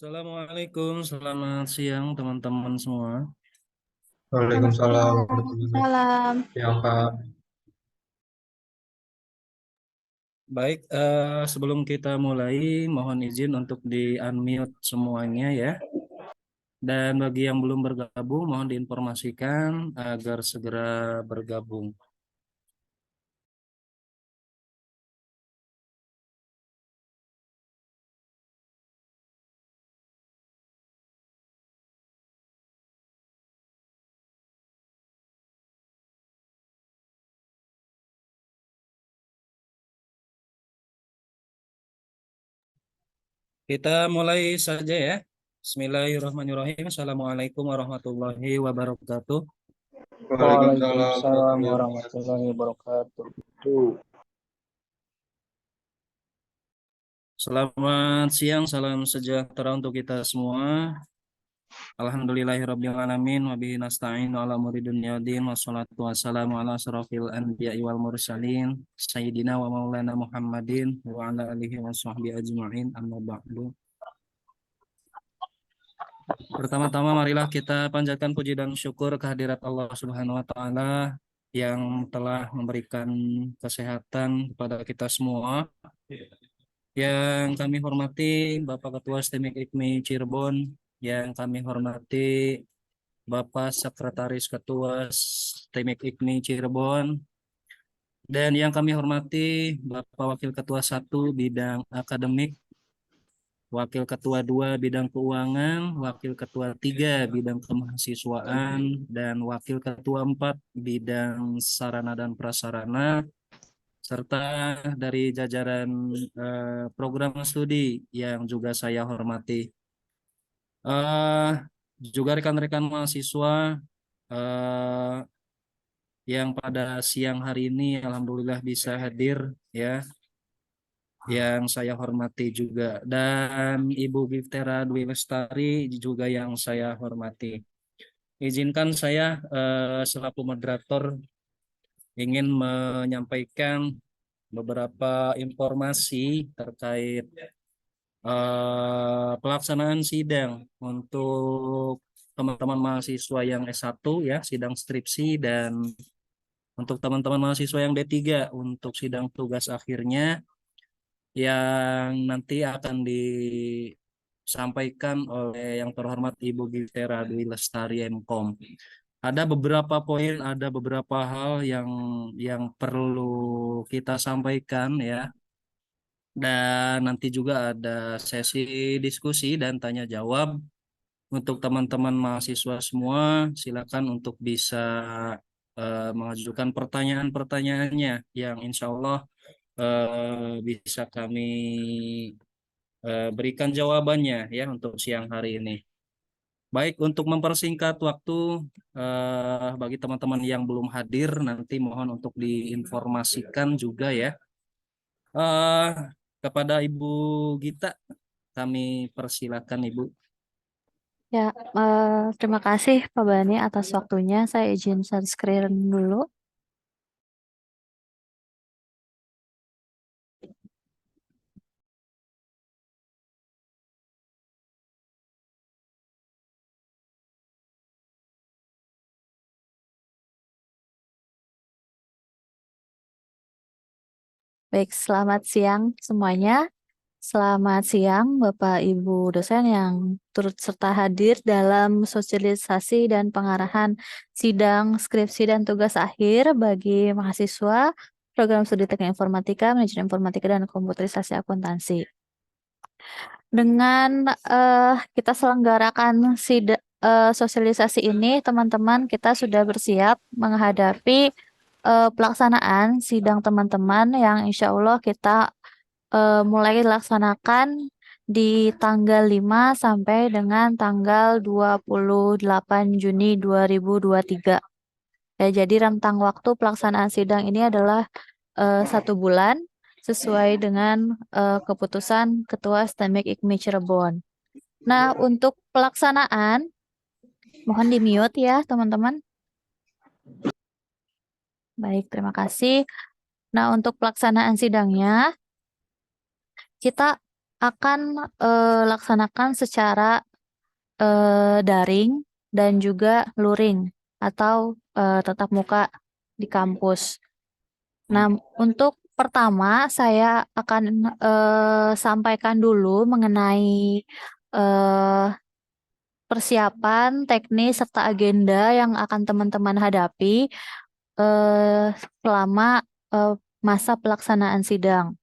Assalamualaikum, selamat siang teman-teman semua. Selamat Waalaikumsalam siang. warahmatullahi Salam. wabarakatuh. Ya, Kak. Baik, sebelum kita mulai, mohon izin untuk di-unmute semuanya ya. Dan bagi yang belum bergabung, mohon diinformasikan agar segera bergabung. Kita mulai saja ya. Bismillahirrahmanirrahim. Assalamualaikum warahmatullahi wabarakatuh. Waalaikumsalam Waalaikumsalam warahmatullahi wabarakatuh. warahmatullahi wabarakatuh. Selamat siang, salam sejahtera untuk kita semua. Alhamdulillahirrabbilalamin wa bihi nasta'in ala umuri dunya waddin wassalatu wassalamu ala asrofil anbiya'i wal mursalin sayyidina wa maulana Muhammadin wa ala alihi wa sahbihi ajma'in amma ba'du. Pertama-tama marilah kita panjatkan puji dan syukur kehadirat Allah Subhanahu wa taala yang telah memberikan kesehatan kepada kita semua. Yang kami hormati Bapak Ketua STMIK IKMI Cirebon, yang kami hormati Bapak Sekretaris Ketua STMIK IKMI Cirebon, dan yang kami hormati Bapak Wakil Ketua 1 bidang akademik, Wakil Ketua 2 bidang keuangan, Wakil Ketua 3 bidang kemahasiswaan, dan Wakil Ketua 4 bidang sarana dan prasarana, serta dari jajaran program studi yang juga saya hormati. Eh, Juga rekan-rekan mahasiswa eh, yang pada siang hari ini alhamdulillah bisa hadir ya, yang saya hormati juga, dan Ibu Giftera Dwi Lestari juga yang saya hormati. Izinkan saya selaku moderator ingin menyampaikan beberapa informasi terkait pelaksanaan sidang untuk teman-teman mahasiswa yang S1 ya, sidang skripsi, dan untuk teman-teman mahasiswa yang D3 untuk sidang tugas akhirnya yang nanti akan disampaikan oleh yang terhormat Ibu Giftera Dwi Lestari MKOM. Ada beberapa poin, ada beberapa hal yang perlu kita sampaikan ya. Dan nanti juga ada sesi diskusi dan tanya jawab untuk teman-teman mahasiswa semua. Silakan untuk bisa mengajukan pertanyaan-pertanyaannya yang insya Allah bisa kami berikan jawabannya ya untuk siang hari ini. Baik, untuk mempersingkat waktu bagi teman-teman yang belum hadir, nanti mohon untuk diinformasikan juga ya. Eh, Kepada Ibu Gita, kami persilakan Ibu. Ya, terima kasih Pak Bani atas waktunya. Saya izin share screen dulu. Baik, selamat siang semuanya. Selamat siang Bapak Ibu dosen yang turut serta hadir dalam sosialisasi dan pengarahan sidang skripsi dan tugas akhir bagi mahasiswa program studi Teknik Informatika, Manajemen Informatika dan Komputerisasi Akuntansi. Dengan kita selenggarakan sosialisasi ini, teman-teman kita sudah bersiap menghadapi pelaksanaan sidang teman-teman yang insya Allah kita mulai dilaksanakan di tanggal 5 sampai dengan tanggal 28 Juni 2023. Ya, jadi rentang waktu pelaksanaan sidang ini adalah 1 bulan sesuai dengan keputusan Ketua STMIK IKMI Cirebon. Nah, untuk pelaksanaan, mohon di-mute ya teman-teman. Baik, terima kasih. Nah, untuk pelaksanaan sidangnya, kita akan laksanakan secara daring dan juga luring atau tatap muka di kampus. Nah, untuk pertama saya akan sampaikan dulu mengenai eh, persiapan, teknis, serta agenda yang akan teman-teman hadapi selama eh, masa pelaksanaan sidang.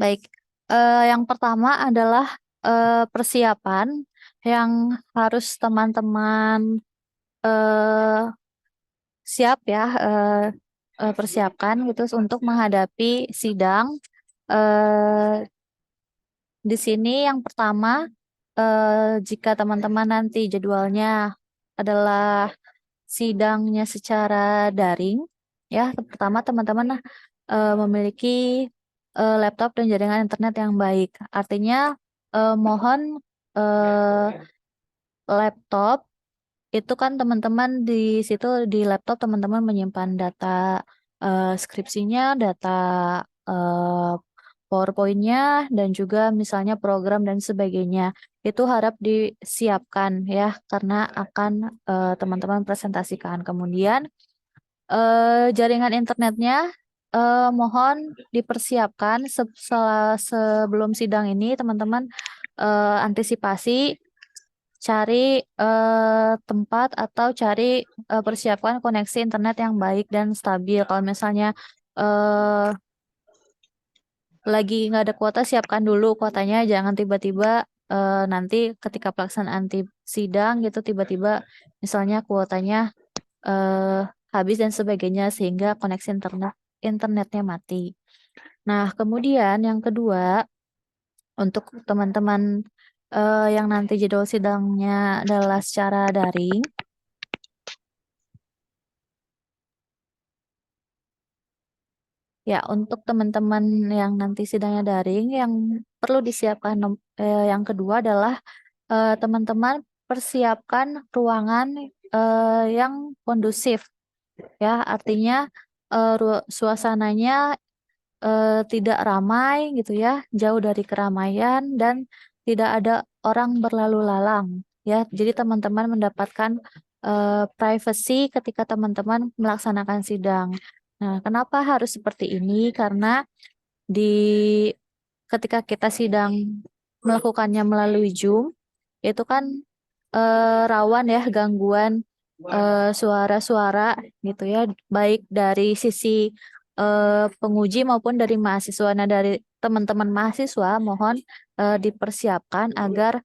Baik, yang pertama adalah persiapan yang harus teman-teman eh, siap ya, persiapkan gitu untuk menghadapi sidang. Eh, di sini yang pertama, jika teman-teman nanti jadwalnya adalah sidangnya secara daring, ya, pertama teman-teman memiliki laptop dan jaringan internet yang baik. Artinya mohon eh, laptop itu kan teman-teman di situ di laptop teman-teman menyimpan data skripsinya, data eh, PowerPoint-nya, dan juga misalnya program dan sebagainya. Itu harap disiapkan ya, karena akan teman-teman presentasikan. Kemudian jaringan internetnya mohon dipersiapkan sebelum sidang ini teman-teman antisipasi cari tempat atau cari persiapkan koneksi internet yang baik dan stabil. Kalau misalnya eh, lagi nggak ada kuota, siapkan dulu kuotanya. Jangan tiba-tiba nanti ketika pelaksanaan sidang gitu tiba-tiba misalnya kuotanya eh, habis dan sebagainya sehingga koneksi internetnya mati. Nah, kemudian yang kedua untuk teman-teman yang nanti jadwal sidangnya adalah secara daring. Ya, untuk teman-teman yang nanti sidangnya daring, yang perlu disiapkan yang kedua adalah teman-teman persiapkan ruangan yang kondusif. Ya, artinya suasananya tidak ramai gitu ya, jauh dari keramaian dan tidak ada orang berlalu lalang. Ya, jadi teman-teman mendapatkan privacy ketika teman-teman melaksanakan sidang. Nah, kenapa harus seperti ini? Karena di ketika kita sidang melakukannya melalui Zoom, itu kan rawan ya gangguan suara-suara gitu ya, baik dari sisi penguji maupun dari mahasiswa. Nah, dari teman-teman mahasiswa mohon dipersiapkan agar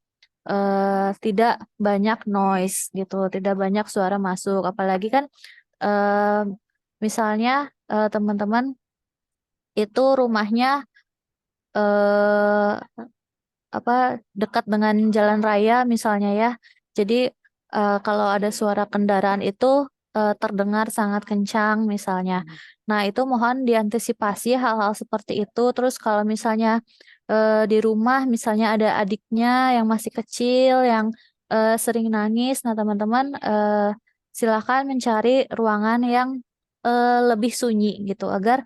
tidak banyak noise gitu, tidak banyak suara masuk. Apalagi kan eh, misalnya teman-teman itu rumahnya eh, apa dekat dengan jalan raya misalnya ya. Jadi kalau ada suara kendaraan itu terdengar sangat kencang misalnya. Nah, itu mohon diantisipasi hal-hal seperti itu. Terus kalau misalnya di rumah misalnya ada adiknya yang masih kecil yang sering nangis, nah teman-teman silakan mencari ruangan yang lebih sunyi gitu agar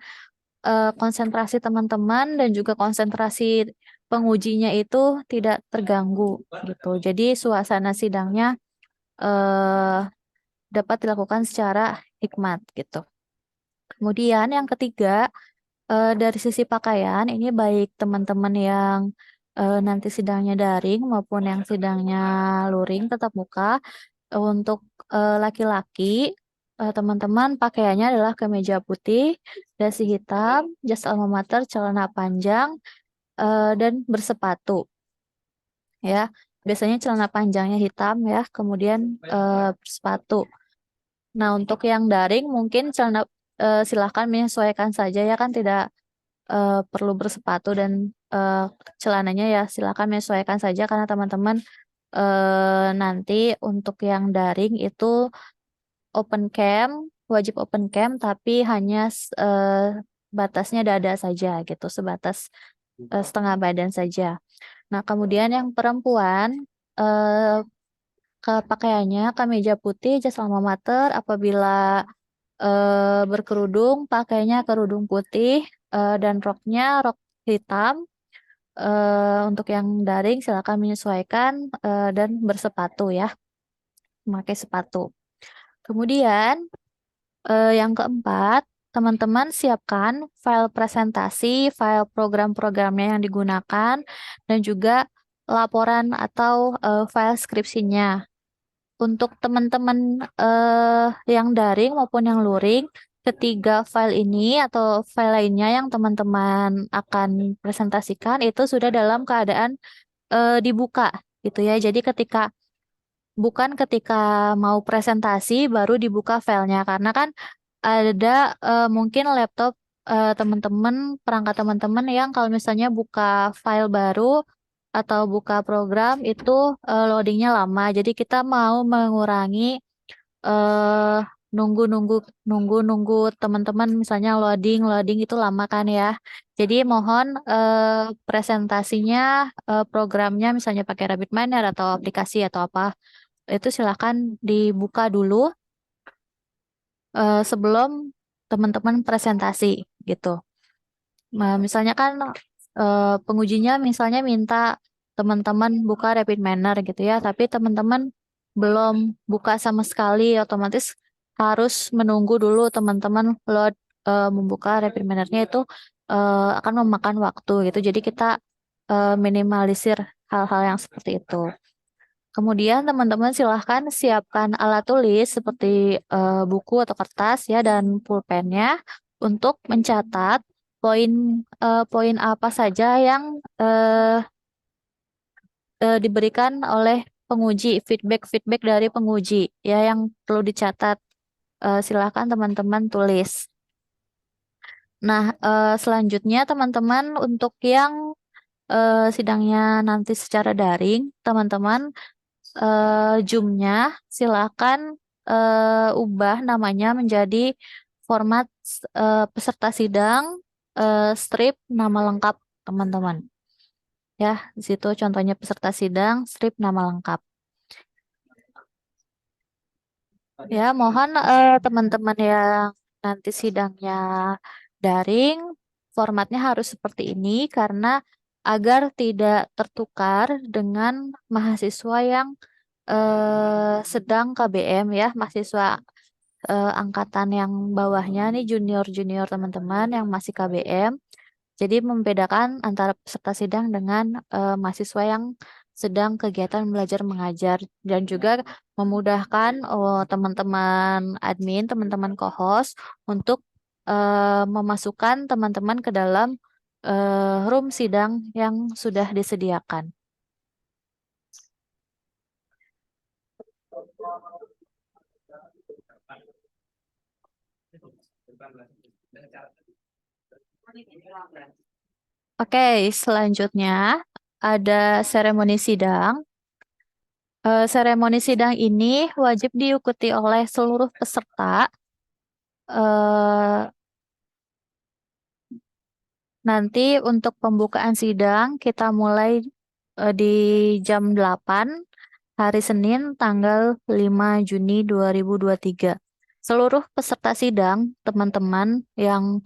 konsentrasi teman-teman dan juga konsentrasi pengujinya itu tidak terganggu gitu. Jadi suasana sidangnya eh, dapat dilakukan secara hikmat gitu. Kemudian yang ketiga dari sisi pakaian ini baik teman-teman yang nanti sidangnya daring maupun yang sidangnya luring tetap muka. Untuk laki-laki teman-teman pakaiannya adalah kemeja putih, dasi hitam, jas alma mater, celana panjang, dan bersepatu ya. Biasanya celana panjangnya hitam ya, kemudian sepatu. Nah, untuk yang daring mungkin celana silahkan menyesuaikan saja ya, kan tidak perlu bersepatu dan eh, celananya ya silakan menyesuaikan saja karena teman-teman nanti untuk yang daring itu open cam, wajib open cam tapi hanya batasnya dada saja gitu, sebatas setengah badan saja. Nah, kemudian yang perempuan eh, pakaiannya kemeja putih, jas alma mater. Apabila berkerudung, pakainya kerudung putih dan roknya rok hitam. Untuk yang daring silakan menyesuaikan dan bersepatu ya, memakai sepatu. Kemudian yang keempat, teman-teman siapkan file presentasi, file program-programnya yang digunakan, dan juga laporan atau file skripsinya. Untuk teman-teman yang daring maupun yang luring, ketiga file ini atau file lainnya yang teman-teman akan presentasikan itu sudah dalam keadaan dibuka gitu ya. Jadi bukan ketika mau presentasi baru dibuka filenya, karena kan ada mungkin laptop teman-teman, perangkat teman-teman yang kalau misalnya buka file baru atau buka program itu loadingnya lama. Jadi kita mau mengurangi eh nunggu-nunggu nunggu-nunggu teman-teman misalnya loading itu lama kan ya. Jadi mohon presentasinya programnya misalnya pakai RabbitMiner atau aplikasi atau apa itu silahkan dibuka dulu sebelum teman-teman presentasi gitu. Nah, misalnya kan pengujinya misalnya minta teman-teman buka RabbitMiner gitu ya, tapi teman-teman belum buka sama sekali, otomatis harus menunggu dulu teman-teman load membuka RabbitMiner-nya itu akan memakan waktu gitu. Jadi kita minimalisir hal-hal yang seperti itu. Kemudian teman-teman silahkan siapkan alat tulis seperti buku atau kertas ya dan pulpennya untuk mencatat poin apa saja yang diberikan oleh penguji, feedback dari penguji ya yang perlu dicatat. Silahkan teman-teman tulis. Nah, selanjutnya teman-teman untuk yang sidangnya nanti secara daring, teman-teman Zoom-nya silakan ubah namanya menjadi format peserta sidang strip nama lengkap teman-teman. Ya, di situ contohnya peserta sidang strip nama lengkap. Ya, mohon teman-teman yang nanti sidangnya daring, formatnya harus seperti ini karena agar tidak tertukar dengan mahasiswa yang sedang KBM ya, mahasiswa angkatan yang bawahnya nih junior-junior teman-teman yang masih KBM. Jadi membedakan antara peserta sidang dengan mahasiswa yang sedang kegiatan belajar mengajar dan juga memudahkan teman-teman admin, teman-teman co-host untuk memasukkan teman-teman ke dalam room sidang yang sudah disediakan. Oke, selanjutnya ada seremoni sidang. Seremoni sidang ini wajib diikuti oleh seluruh peserta. Eh, Nanti untuk pembukaan sidang kita mulai di jam 8 hari Senin tanggal 5 Juni 2023. Seluruh peserta sidang, teman-teman yang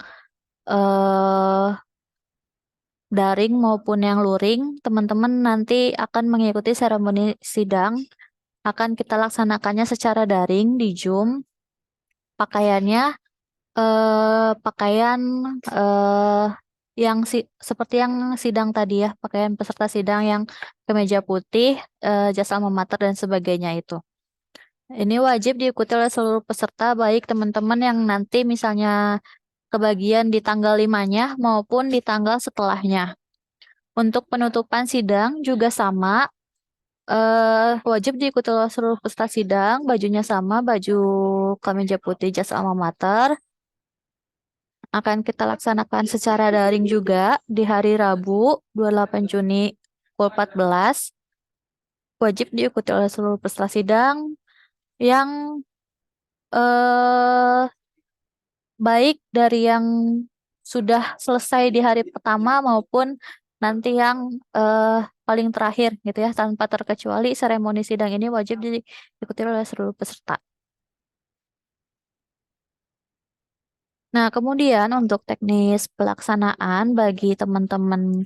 eh, daring maupun yang luring, teman-teman nanti akan mengikuti seremoni sidang. Akan kita laksanakannya secara daring di Zoom. Pakaiannya pakaian eh, yang seperti yang sidang tadi ya, pakaian peserta sidang yang kemeja putih, jas alma mater dan sebagainya itu. Ini wajib diikuti oleh seluruh peserta, baik teman-teman yang nanti misalnya kebagian di tanggal 5-nya maupun di tanggal setelahnya. Untuk penutupan sidang juga sama, wajib diikuti oleh seluruh peserta sidang, bajunya sama, baju kemeja putih jas alma mater. Akan kita laksanakan secara daring juga di hari Rabu 28 Juni pukul 14. Wajib diikuti oleh seluruh peserta sidang yang eh, baik dari yang sudah selesai di hari pertama maupun nanti yang paling terakhir gitu ya, tanpa terkecuali seremoni sidang ini wajib diikuti oleh seluruh peserta. Nah, kemudian untuk teknis pelaksanaan bagi teman-teman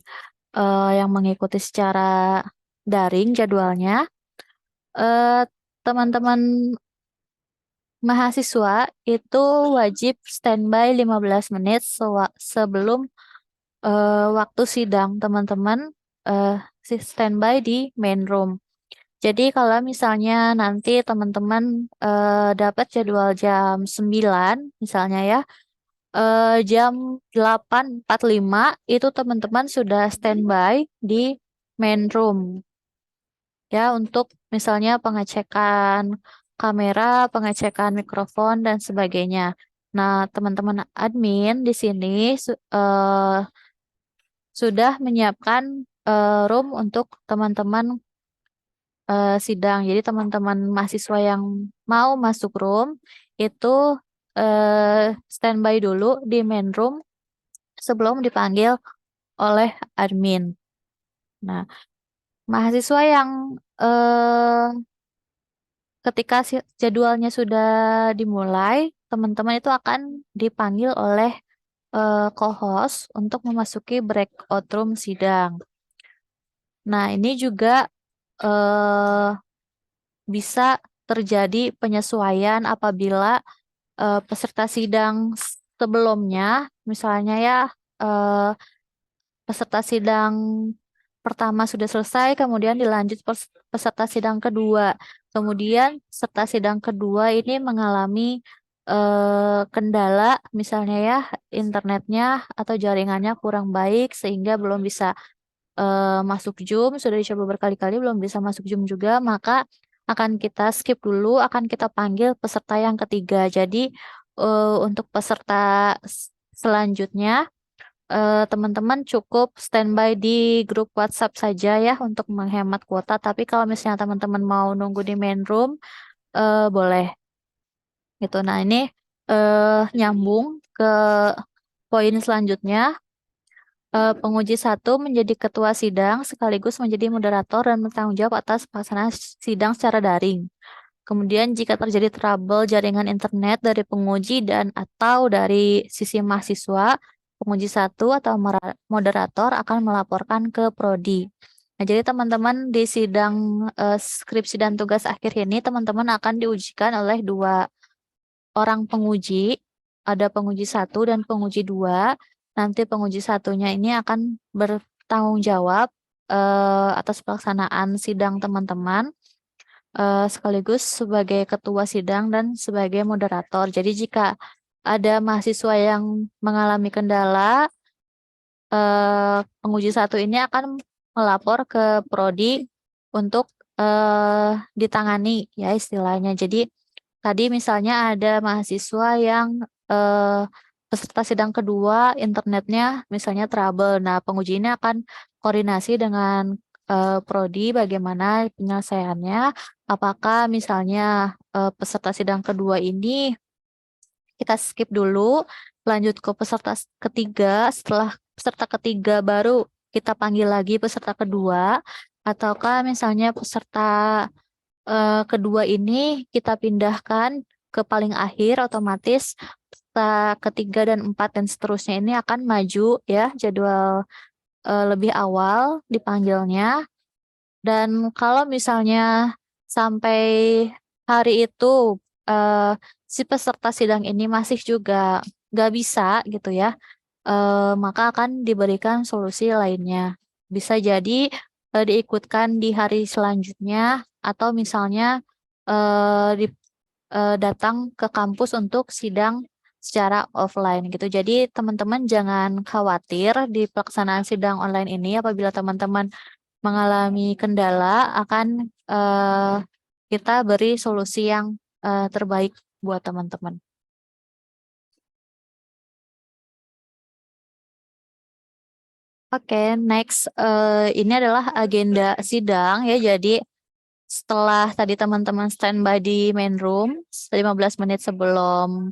yang mengikuti secara daring jadwalnya, eh, teman-teman mahasiswa itu wajib standby 15 menit sebelum waktu sidang teman-teman standby di main room. Jadi kalau misalnya nanti teman-teman dapat jadwal jam 9 misalnya ya, jam 8.45 itu teman-teman sudah standby di main room ya untuk misalnya pengecekan kamera, pengecekan mikrofon dan sebagainya. Nah, teman-teman admin di sini sudah menyiapkan room untuk teman-teman sidang. Jadi teman-teman mahasiswa yang mau masuk room itu standby dulu di main room sebelum dipanggil oleh admin. Nah, mahasiswa yang ketika jadwalnya sudah dimulai, teman-teman itu akan dipanggil oleh co-host untuk memasuki breakout room sidang. Nah, ini juga eh, bisa terjadi penyesuaian apabila peserta sidang sebelumnya, misalnya ya eh, peserta sidang pertama sudah selesai, kemudian dilanjut peserta sidang kedua. Kemudian peserta sidang kedua ini mengalami kendala, misalnya ya internetnya atau jaringannya kurang baik sehingga belum bisa masuk Zoom, sudah dicoba berkali-kali belum bisa masuk Zoom juga, maka akan kita skip dulu, akan kita panggil peserta yang ketiga. Jadi untuk peserta selanjutnya teman-teman cukup standby di grup WhatsApp saja ya untuk menghemat kuota. Tapi kalau misalnya teman-teman mau nunggu di main room, boleh gitu. Nah, ini nyambung ke poin selanjutnya. Penguji satu menjadi ketua sidang sekaligus menjadi moderator dan bertanggung jawab atas pelaksanaan sidang secara daring. Kemudian jika terjadi trouble jaringan internet dari penguji dan atau dari sisi mahasiswa, penguji satu atau moderator akan melaporkan ke prodi. Nah, jadi teman-teman di sidang skripsi dan tugas akhir ini, teman-teman akan diujikan oleh dua orang penguji, ada penguji satu dan penguji dua. Nanti penguji satunya ini akan bertanggung jawab atas pelaksanaan sidang teman-teman sekaligus sebagai ketua sidang dan sebagai moderator. Jadi jika ada mahasiswa yang mengalami kendala, penguji satu ini akan melapor ke prodi untuk ditangani ya istilahnya. Jadi tadi misalnya ada mahasiswa yang peserta sidang kedua internetnya misalnya trouble. Nah, penguji ini akan koordinasi dengan prodi bagaimana penyelesaiannya. Apakah misalnya peserta sidang kedua ini kita skip dulu, lanjut ke peserta ketiga, setelah peserta ketiga baru kita panggil lagi peserta kedua, ataukah misalnya peserta kedua ini kita pindahkan ke paling akhir otomatis peserta ketiga dan empat dan seterusnya ini akan maju ya jadwal lebih awal dipanggilnya. Dan kalau misalnya sampai hari itu si peserta sidang ini masih juga nggak bisa gitu ya, maka akan diberikan solusi lainnya. Bisa jadi diikutkan di hari selanjutnya atau misalnya datang ke kampus untuk sidang secara offline gitu. Jadi teman-teman jangan khawatir di pelaksanaan sidang online ini apabila teman-teman mengalami kendala akan kita beri solusi yang terbaik buat teman-teman. Oke, next ini adalah agenda sidang ya. Jadi setelah tadi teman-teman standby di main room 15 menit sebelum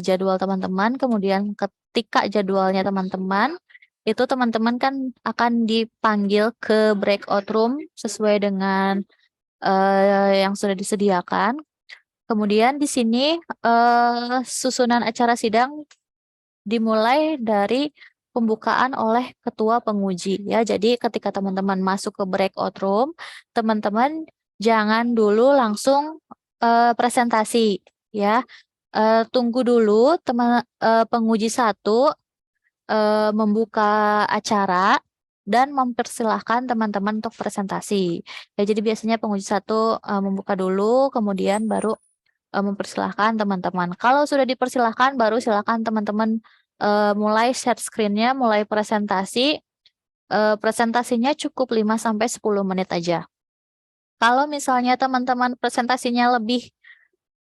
jadwal teman-teman, kemudian ketika jadwalnya teman-teman, itu teman-teman kan akan dipanggil ke breakout room sesuai dengan yang sudah disediakan. Kemudian di sini susunan acara sidang dimulai dari pembukaan oleh ketua penguji ya. Jadi ketika teman-teman masuk ke breakout room, teman-teman jangan dulu langsung presentasi ya. Tunggu dulu teman penguji satu membuka acara dan mempersilahkan teman-teman untuk presentasi. Ya, jadi biasanya penguji satu membuka dulu, kemudian baru mempersilahkan teman-teman. Kalau sudah dipersilahkan, baru silakan teman-teman mulai share screen-nya, mulai presentasi. Presentasinya cukup 5-10 menit aja. Kalau misalnya teman-teman presentasinya lebih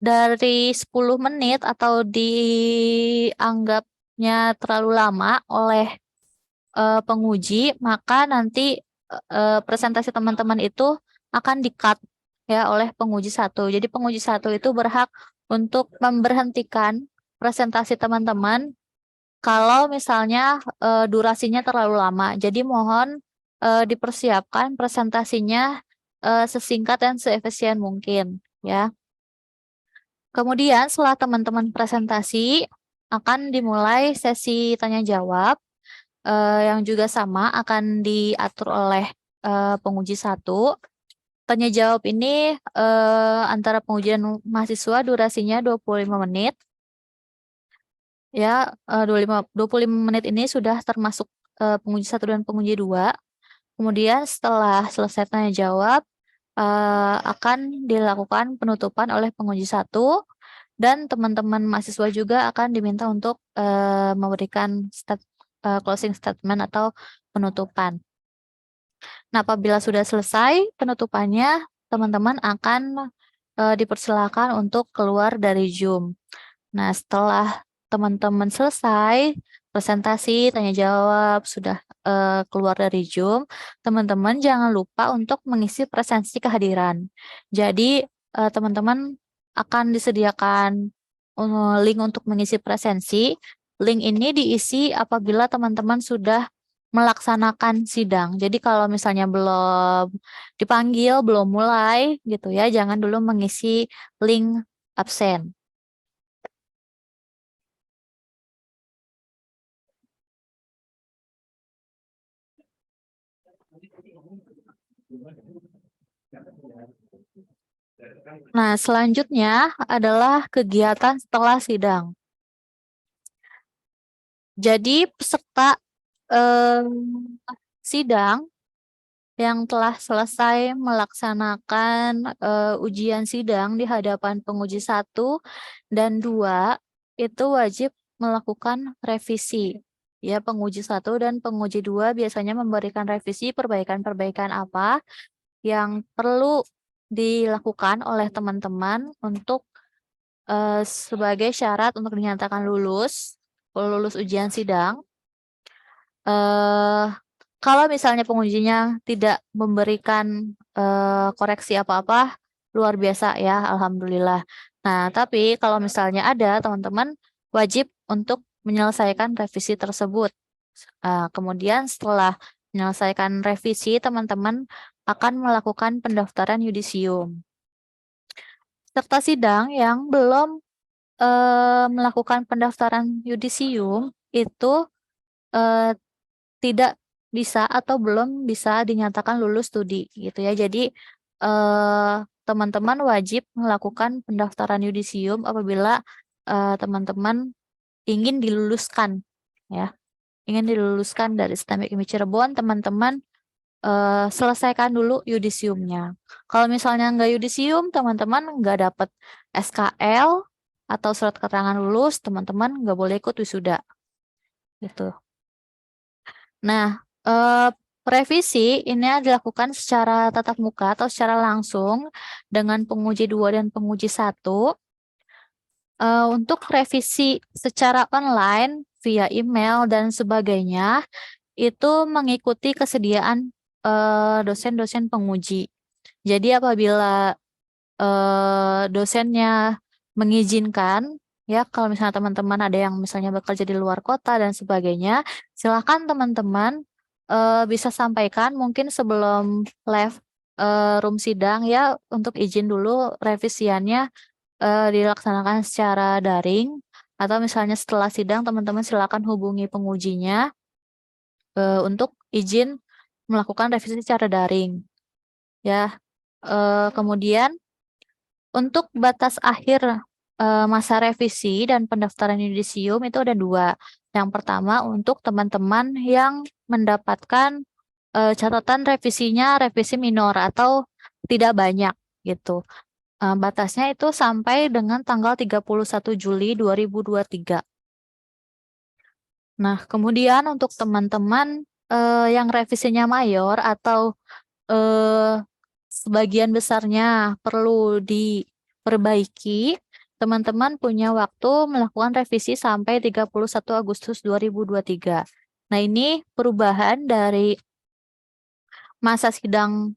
dari 10 menit atau dianggapnya terlalu lama oleh penguji, maka nanti presentasi teman-teman itu akan di-cut ya oleh penguji satu. Jadi penguji satu itu berhak untuk memberhentikan presentasi teman-teman kalau misalnya durasinya terlalu lama. Jadi mohon dipersiapkan presentasinya sesingkat dan seefisien mungkin ya. Kemudian setelah teman-teman presentasi akan dimulai sesi tanya jawab yang juga sama akan diatur oleh penguji satu. Tanya jawab ini antara penguji dan mahasiswa durasinya 25 menit. Ya, 25 menit ini sudah termasuk penguji satu dan penguji dua. Kemudian setelah selesai tanya jawab akan dilakukan penutupan oleh penguji satu dan teman-teman mahasiswa juga akan diminta untuk memberikan closing statement atau penutupan. Nah, apabila sudah selesai penutupannya, teman-teman akan dipersilakan untuk keluar dari Zoom. Nah, setelah teman-teman selesai presentasi, tanya jawab, sudah keluar dari Zoom, teman-teman jangan lupa untuk mengisi presensi kehadiran. Jadi, teman-teman akan disediakan link untuk mengisi presensi. Link ini diisi apabila teman-teman sudah melaksanakan sidang. Jadi kalau misalnya belum dipanggil, belum mulai gitu ya, jangan dulu mengisi link absen. Nah, selanjutnya adalah kegiatan setelah sidang. Jadi peserta sidang yang telah selesai melaksanakan ujian sidang di hadapan penguji 1 dan 2 itu wajib melakukan revisi. Ya, penguji 1 dan penguji 2 biasanya memberikan revisi perbaikan-perbaikan apa yang perlu dilakukan oleh teman-teman untuk sebagai syarat untuk dinyatakan lulus ujian sidang. Kalau misalnya pengujinya tidak memberikan koreksi apa-apa, luar biasa ya, alhamdulillah. Nah, tapi kalau misalnya ada, teman-teman wajib untuk menyelesaikan revisi tersebut. Kemudian setelah menyelesaikan revisi, teman-teman akan melakukan pendaftaran yudisium. Peserta sidang yang belum melakukan pendaftaran yudisium itu tidak bisa atau belum bisa dinyatakan lulus studi gitu ya. Jadi teman-teman wajib melakukan pendaftaran yudisium apabila teman-teman ingin diluluskan ya. Ingin diluluskan dari STEM IKIP Cirebon, teman-teman selesaikan dulu yudisiumnya. Kalau misalnya nggak yudisium, teman-teman nggak dapat SKL atau surat keterangan lulus, teman-teman nggak boleh ikut wisuda. Gitu. Nah, revisi ini dilakukan secara tatap muka atau secara langsung dengan penguji 2 dan penguji 1. Untuk revisi secara online via email dan sebagainya itu mengikuti kesediaan dosen-dosen penguji. Jadi apabila dosennya mengizinkan, ya kalau misalnya teman-teman ada yang misalnya bekerja di luar kota dan sebagainya, silakan teman-teman bisa sampaikan mungkin sebelum live room sidang ya untuk izin dulu revisiannya dilaksanakan secara daring, atau misalnya setelah sidang teman-teman silakan hubungi pengujinya untuk izin melakukan revisi secara daring. Ya, kemudian untuk batas akhir masa revisi dan pendaftaran yudisium itu ada dua. Yang pertama untuk teman-teman yang mendapatkan catatan revisinya revisi minor atau tidak banyak gitu. Batasnya itu sampai dengan tanggal 31 Juli 2023. Nah, kemudian untuk teman-teman yang revisinya mayor atau sebagian besarnya perlu diperbaiki, teman-teman punya waktu melakukan revisi sampai 31 Agustus 2023. Nah, ini perubahan dari masa sidang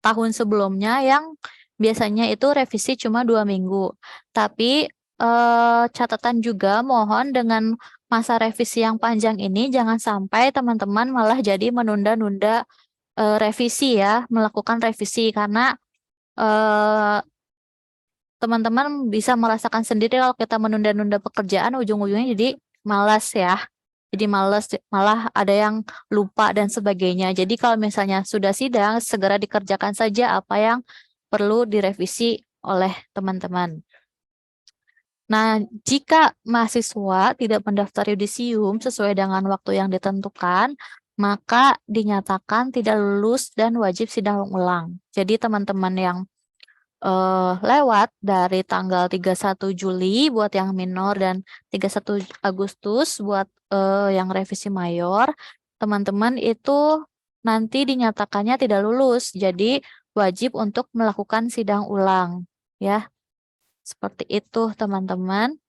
tahun sebelumnya yang biasanya itu revisi cuma 2 minggu. Tapi catatan juga mohon dengan masa revisi yang panjang ini jangan sampai teman-teman malah jadi menunda-nunda revisi ya, melakukan revisi karena teman-teman bisa merasakan sendiri kalau kita menunda-nunda pekerjaan ujung-ujungnya jadi malas ya. Jadi malas, malah ada yang lupa dan sebagainya. Jadi kalau misalnya sudah sidang, segera dikerjakan saja apa yang perlu direvisi oleh teman-teman. Nah, jika mahasiswa tidak mendaftar yudisium sesuai dengan waktu yang ditentukan, maka dinyatakan tidak lulus dan wajib sidang ulang. Jadi teman-teman yang lewat dari tanggal 31 Juli buat yang minor dan 31 Agustus buat yang revisi mayor, teman-teman itu nanti dinyatakannya tidak lulus, jadi wajib untuk melakukan sidang ulang ya. Seperti itu teman-teman.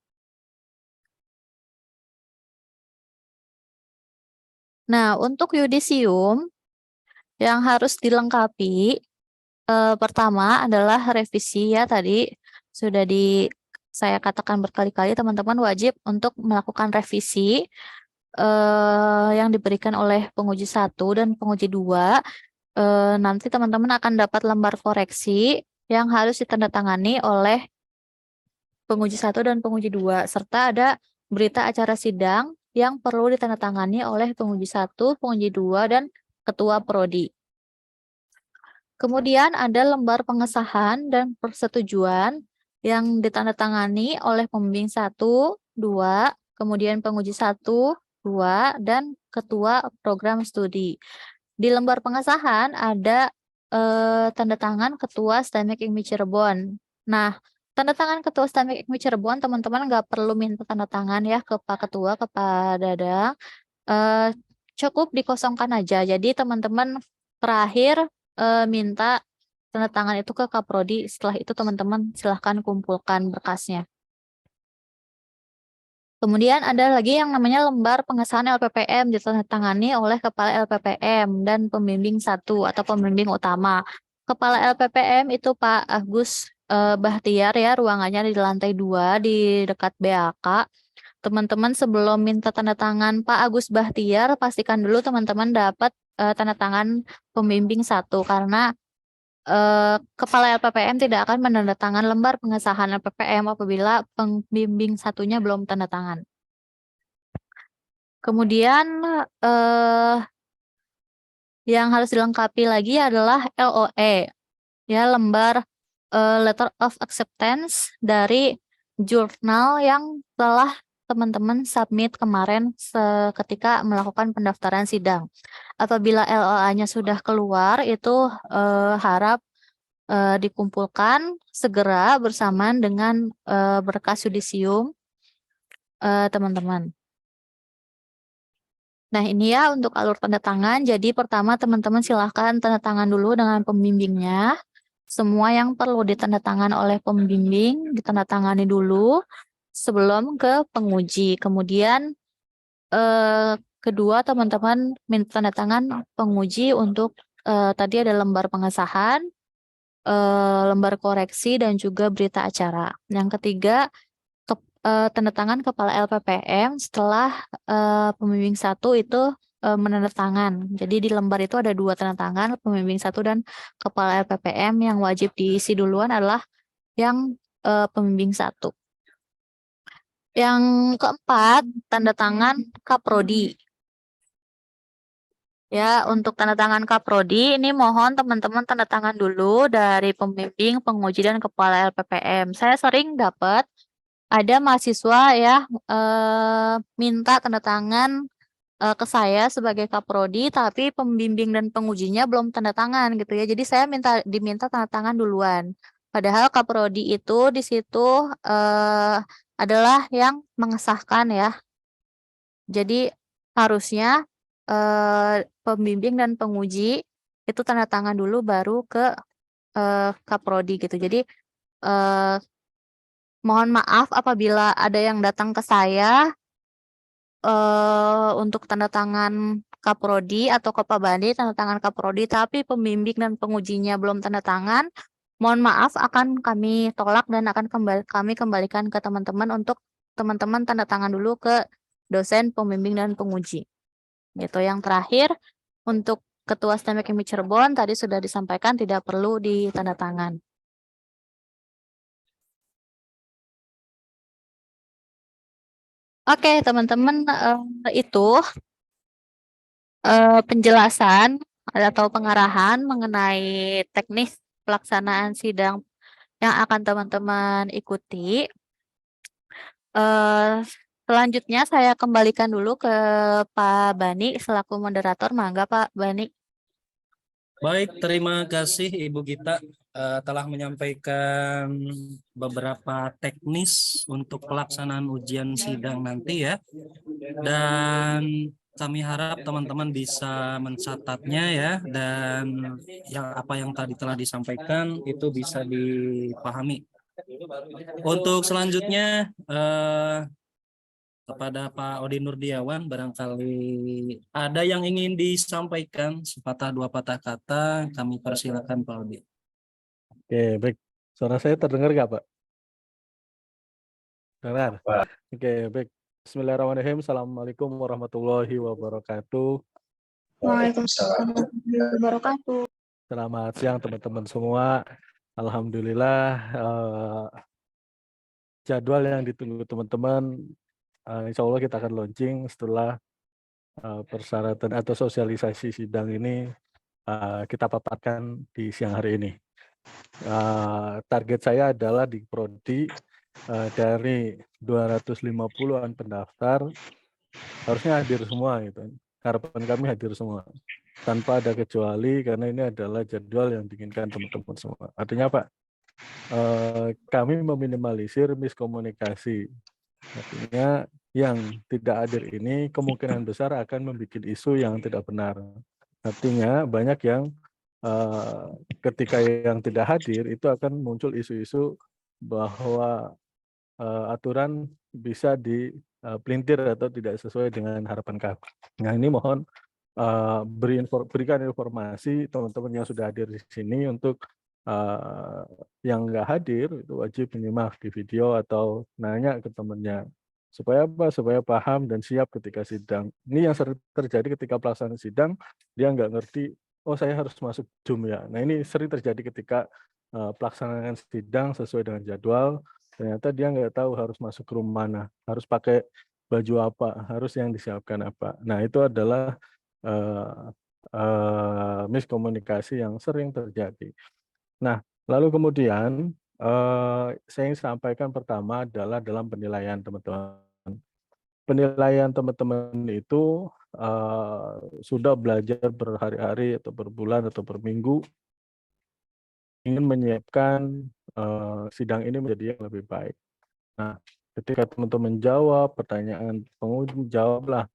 Nah, untuk yudisium yang harus dilengkapi pertama adalah revisi ya, tadi sudah saya katakan berkali-kali teman-teman wajib untuk melakukan revisi yang diberikan oleh penguji 1 dan penguji 2. Nanti teman-teman akan dapat lembar koreksi yang harus ditandatangani oleh penguji 1 dan penguji 2, serta ada berita acara sidang yang perlu ditandatangani oleh penguji 1, penguji 2, dan ketua prodi. Kemudian ada lembar pengesahan dan persetujuan yang ditandatangani oleh pembimbing 1, 2, kemudian penguji 1, 2, dan ketua program studi. Di lembar pengesahan ada tanda tangan ketua STEMIK IKMI Cirebon. Nah, tanda tangan ketua STEMIK IKMI Cirebon teman-teman nggak perlu minta tanda tangan ya ke Pak Ketua, ke Pak Dadang. Cukup dikosongkan aja. Jadi teman-teman terakhir minta tanda tangan itu ke Kaprodi. Setelah itu teman-teman silahkan kumpulkan berkasnya. Kemudian ada lagi yang namanya lembar pengesahan LPPM ditandatangani oleh Kepala LPPM dan pembimbing 1 atau pembimbing utama. Kepala LPPM itu Pak Agus Bahtiar ya, ruangannya di lantai 2 di dekat BAK. Teman-teman sebelum minta tanda tangan Pak Agus Bahtiar, pastikan dulu teman-teman dapat tanda tangan pembimbing 1 karena Kepala LPPM tidak akan menandatangan lembar pengesahan LPPM apabila pembimbing satunya belum tanda tangan. Kemudian yang harus dilengkapi lagi adalah LOE, ya, lembar Letter of Acceptance dari jurnal yang telah teman-teman submit kemarin ketika melakukan pendaftaran sidang. Apabila LOA-nya sudah keluar, itu harap dikumpulkan segera bersamaan dengan berkas yudisium teman-teman. Nah, ini ya untuk alur tanda tangan. Jadi pertama teman-teman silahkan tanda tangan dulu dengan pembimbingnya. Semua yang perlu ditandatangan oleh pembimbing ditandatangani dulu sebelum ke penguji. Kemudian kedua teman-teman minta tanda tangan penguji untuk tadi ada lembar pengesahan, lembar koreksi, dan juga berita acara. Yang ketiga, tanda tangan Kepala LPPM setelah pembimbing 1 itu menandatangan. Jadi di lembar itu ada 2 tanda tangan, pembimbing 1 dan Kepala LPPM. Yang wajib diisi duluan adalah yang pembimbing 1. Yang keempat, tanda tangan Kaprodi. Ya, untuk tanda tangan Kaprodi, ini mohon teman-teman tanda tangan dulu dari pembimbing, penguji, dan kepala LPPM. Saya sering dapat ada mahasiswa ya minta tanda tangan ke saya sebagai Kaprodi, tapi pembimbing dan pengujinya belum tanda tangan gitu ya. Jadi saya diminta tanda tangan duluan. Padahal Kaprodi itu di situ adalah yang mengesahkan ya. Jadi harusnya pembimbing dan penguji itu tanda tangan dulu baru ke Kaprodi gitu. Jadi mohon maaf apabila ada yang datang ke saya untuk tanda tangan Kaprodi atau ke Pak Bandi tanda tangan Kaprodi, tapi pembimbing dan pengujinya belum tanda tangan. Mohon maaf akan kami tolak dan akan kami kembalikan ke teman-teman untuk teman-teman tanda tangan dulu ke dosen, pembimbing, dan penguji. Gitu. Yang terakhir, untuk Ketua STM Kimi Cirebon tadi sudah disampaikan tidak perlu ditanda tangan. Oke, teman-teman, itu penjelasan atau pengarahan mengenai teknis pelaksanaan sidang yang akan teman-teman ikuti. Selanjutnya saya kembalikan dulu ke Pak Bani selaku moderator. Mangga Pak Bani. Baik, terima kasih Ibu Gita telah menyampaikan beberapa teknis untuk pelaksanaan ujian sidang nanti ya. Dan kami harap teman-teman bisa mencatatnya ya, dan apa yang tadi telah disampaikan itu bisa dipahami. Untuk selanjutnya kepada Pak Odi Nurdiawan, barangkali ada yang ingin disampaikan sepatah dua patah kata, kami persilakan Pak Odi. Oke, baik. Suara saya terdengar nggak, Pak? Dengar? Oke, baik. Bismillahirrahmanirrahim. Assalamualaikum warahmatullahi wabarakatuh. Waalaikumsalam warahmatullahi wabarakatuh. Selamat siang teman-teman semua. Alhamdulillah jadwal yang ditunggu teman-teman insya Allah kita akan launching setelah persyaratan atau sosialisasi sidang ini kita paparkan di siang hari ini. Target saya adalah di Prodi dari 250-an pendaftar harusnya hadir semua gitu. Harapan kami hadir semua tanpa ada kecuali karena ini adalah jadwal yang diinginkan teman-teman semua. Artinya Pak, kami meminimalisir miskomunikasi. Artinya yang tidak hadir ini kemungkinan besar akan membuat isu yang tidak benar. Artinya banyak yang ketika yang tidak hadir itu akan muncul isu-isu bahwa aturan bisa dipelintir atau tidak sesuai dengan harapan kami. Nah ini mohon berikan informasi teman-teman yang sudah hadir di sini untuk yang nggak hadir itu wajib menyimak di video atau nanya ke temannya supaya apa? Supaya paham dan siap ketika sidang. Ini yang sering terjadi ketika pelaksanaan sidang dia nggak ngerti. Oh saya harus masuk Zoom ya. Nah ini sering terjadi ketika pelaksanaan sidang sesuai dengan jadwal. Ternyata dia nggak tahu harus masuk room mana, harus pakai baju apa, harus yang disiapkan apa. Nah itu adalah miskomunikasi yang sering terjadi. Nah, lalu kemudian saya ingin sampaikan pertama adalah dalam penilaian teman-teman. Penilaian teman-teman itu sudah belajar berhari-hari atau berbulan atau berminggu ingin menyiapkan sidang ini menjadi yang lebih baik. Nah, ketika teman-teman jawab pertanyaan penguji, jawablah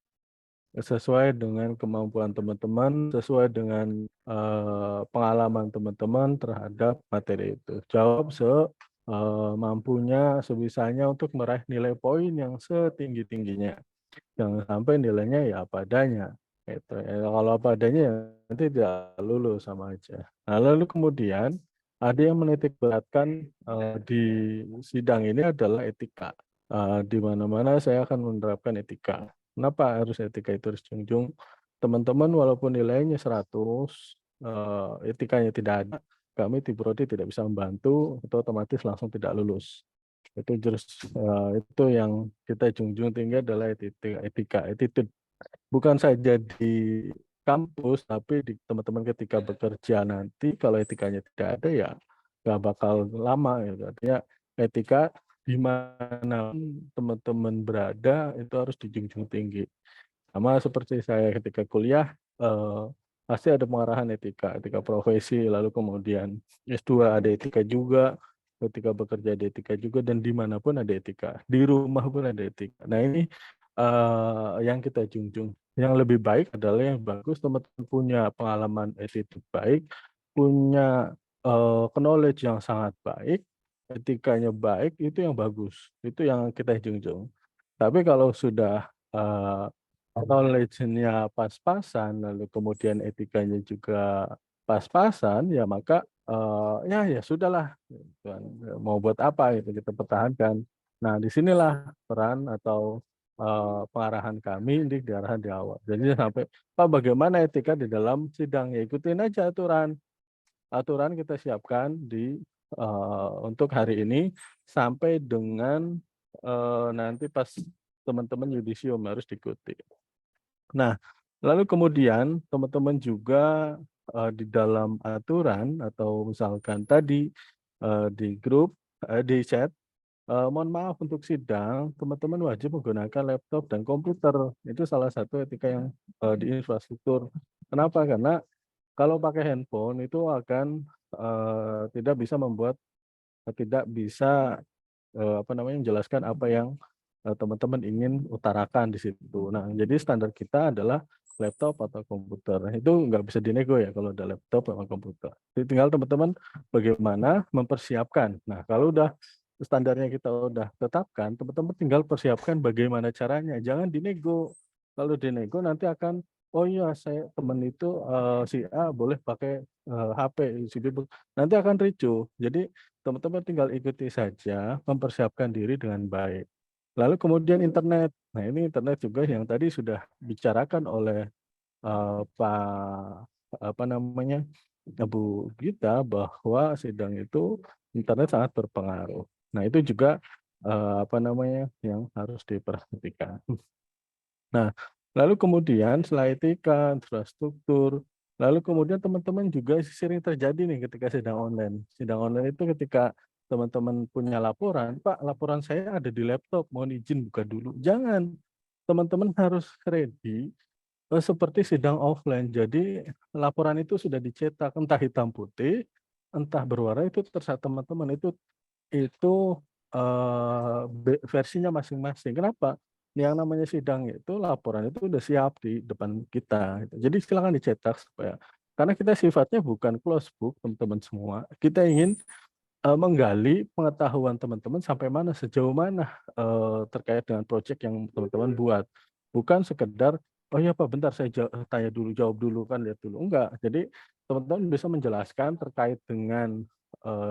sesuai dengan kemampuan teman-teman, sesuai dengan pengalaman teman-teman terhadap materi itu. Jawab semampunya, sebisanya untuk meraih nilai poin yang setinggi-tingginya. Jangan sampai nilainya ya apa adanya. Itu. Kalau apa adanya ya nanti tidak lulus sama aja. Nah, lalu kemudian ada yang menitik beratkan di sidang ini adalah etika. Di mana-mana saya akan menerapkan etika. Kenapa harus etika itu harus junjung? Teman-teman walaupun nilainya 100, etikanya tidak ada, kami di prodi tidak bisa membantu, itu otomatis langsung tidak lulus. Itu yang kita junjung tinggi adalah etika, attitude. Bukan saja di kampus, tapi di teman-teman ketika bekerja nanti, kalau etikanya tidak ada ya nggak bakal lama gitu. Artinya etika di mana teman-teman berada itu harus dijunjung tinggi. Sama seperti saya ketika kuliah, pasti ada pengarahan etika, etika profesi, lalu kemudian S2 ada etika juga, ketika bekerja ada etika juga, dan dimanapun ada etika, di rumah pun ada etika. Nah ini yang kita junjung. Yang lebih baik adalah yang bagus teman-teman punya pengalaman attitude baik, punya knowledge yang sangat baik, etikanya baik, itu yang bagus, itu yang kita junjung. Tapi kalau sudah knowledge-nya pas-pasan, lalu kemudian etikanya juga pas-pasan, ya maka ya sudahlah, gitu kan. Mau buat apa itu kita pertahankan. Nah disinilah peran atau pengarahan kami di arahan di awal. Jadi sampai Pak bagaimana etika di dalam sidang, ya ikutin aja aturan. Aturan kita siapkan untuk hari ini sampai dengan nanti pas teman-teman yudisium harus diikuti. Nah, lalu kemudian teman-teman juga di dalam aturan atau misalkan tadi di grup, di chat, mohon maaf untuk sidang, teman-teman wajib menggunakan laptop dan komputer. Itu salah satu etika yang di infrastruktur. Kenapa? Karena kalau pakai handphone itu akan tidak bisa tidak bisa menjelaskan apa yang teman-teman ingin utarakan di situ. Nah, jadi standar kita adalah laptop atau komputer. Nah, itu nggak bisa dinego ya kalau ada laptop sama komputer. Jadi tinggal teman-teman bagaimana mempersiapkan. Nah, kalau udah standarnya kita udah tetapkan, teman-teman tinggal persiapkan bagaimana caranya. Jangan dinego. Kalau dinego nanti akan, oh iya saya teman itu si A boleh pakai HP, si B nanti akan ricuh. Jadi teman-teman tinggal ikuti saja, mempersiapkan diri dengan baik. Lalu kemudian internet. Nah, ini internet juga yang tadi sudah bicarakan oleh Pak Bu Gita bahwa sidang itu internet sangat berpengaruh. Nah, itu juga yang harus diperhatikan. Nah, lalu kemudian setelah etika, infrastruktur, lalu kemudian teman-teman juga sering terjadi nih ketika sidang online. Sidang online itu ketika teman-teman punya laporan, Pak, laporan saya ada di laptop, mohon izin buka dulu. Jangan, teman-teman harus ready seperti sidang offline. Jadi laporan itu sudah dicetak, entah hitam putih, entah berwarna, itu terserah teman-teman. Itu versinya masing-masing. Kenapa? Yang namanya sidang itu laporan itu udah siap di depan kita. Gitu. Jadi silakan dicetak supaya karena kita sifatnya bukan close book teman-teman semua. Kita ingin menggali pengetahuan teman-teman sampai mana, sejauh mana terkait dengan proyek yang teman-teman buat. Bukan sekedar, oh ya Pak bentar saya tanya dulu, jawab dulu kan, lihat dulu. Enggak, jadi teman-teman bisa menjelaskan terkait dengan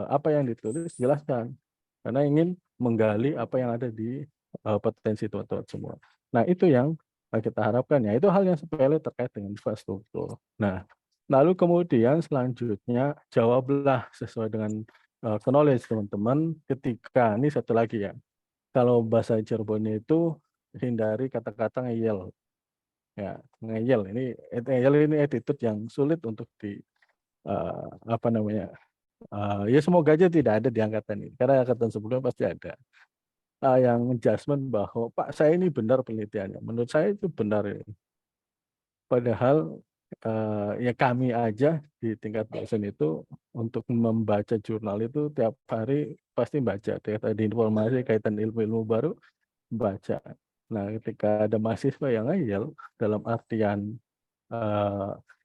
apa yang ditulis, jelaskan. Karena ingin menggali apa yang ada di potensi teman-teman semua. Nah itu yang kita harapkan ya, itu hal yang sepele terkait dengan infrastruktur. Nah, lalu kemudian selanjutnya jawablah sesuai dengan knowledge teman-teman ketika, ini satu lagi ya, kalau bahasa Cirebonnya itu hindari kata-kata ngeyel. Ya, ngeyel ini attitude yang sulit untuk ya semoga aja tidak ada di angkatan ini, karena angkatan sebelumnya pasti ada yang adjustment bahwa Pak saya ini benar penelitiannya, menurut saya itu benar ya. Padahal ya kami aja di tingkat dosen itu untuk membaca jurnal itu tiap hari pasti baca, tiap ada informasi kaitan ilmu-ilmu baru baca. Nah, ketika ada mahasiswa yang ngeyel dalam artian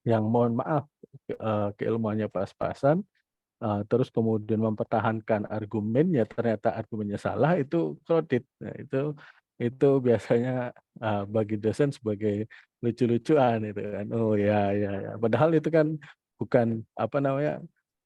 yang mohon maaf keilmuannya pas-pasan, terus kemudian mempertahankan argumennya, ternyata argumennya salah, itu kredit. Nah, itu biasanya bagi dosen sebagai lucu-lucuan itu kan. Oh ya. Padahal itu kan bukan